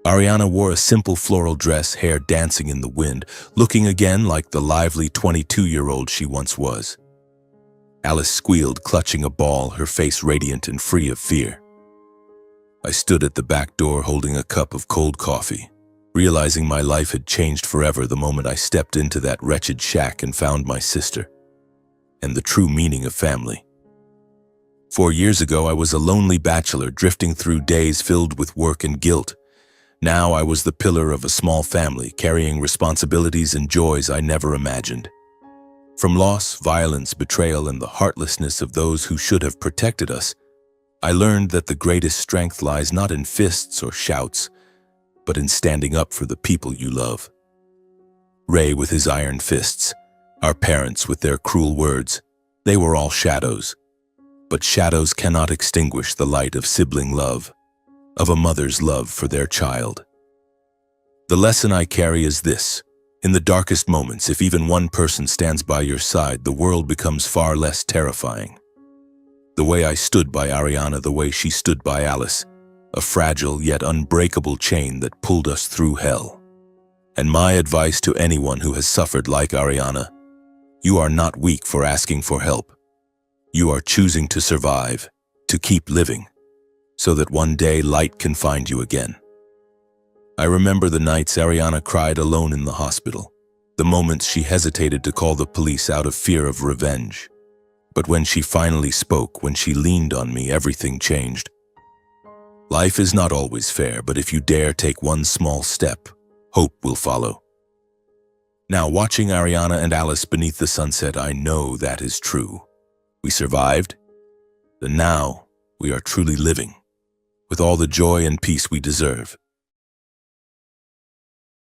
S1: Ariana wore a simple floral dress, hair dancing in the wind, looking again like the lively 22-year-old she once was. Alice squealed, clutching a ball, her face radiant and free of fear. I stood at the back door holding a cup of cold coffee, realizing my life had changed forever the moment I stepped into that wretched shack and found my sister, and the true meaning of family. 4 years ago, I was a lonely bachelor drifting through days filled with work and guilt. Now I was the pillar of a small family, carrying responsibilities and joys I never imagined. From loss, violence, betrayal, and the heartlessness of those who should have protected us, I learned that the greatest strength lies not in fists or shouts, but in standing up for the people you love. Ray with his iron fists, our parents with their cruel words, they were all shadows. But shadows cannot extinguish the light of sibling love, of a mother's love for their child. The lesson I carry is this: in the darkest moments, if even one person stands by your side, the world becomes far less terrifying. The way I stood by Ariana, the way she stood by Alice, a fragile yet unbreakable chain that pulled us through hell. And my advice to anyone who has suffered like Ariana: you are not weak for asking for help. You are choosing to survive, to keep living, so that one day light can find you again. I remember the nights Ariana cried alone in the hospital, the moments she hesitated to call the police out of fear of revenge. But when she finally spoke, when she leaned on me, everything changed. Life is not always fair, but if you dare take one small step, hope will follow. Now, watching Ariana and Alice beneath the sunset, I know that is true. We survived, and now we are truly living, with all the joy and peace we deserve.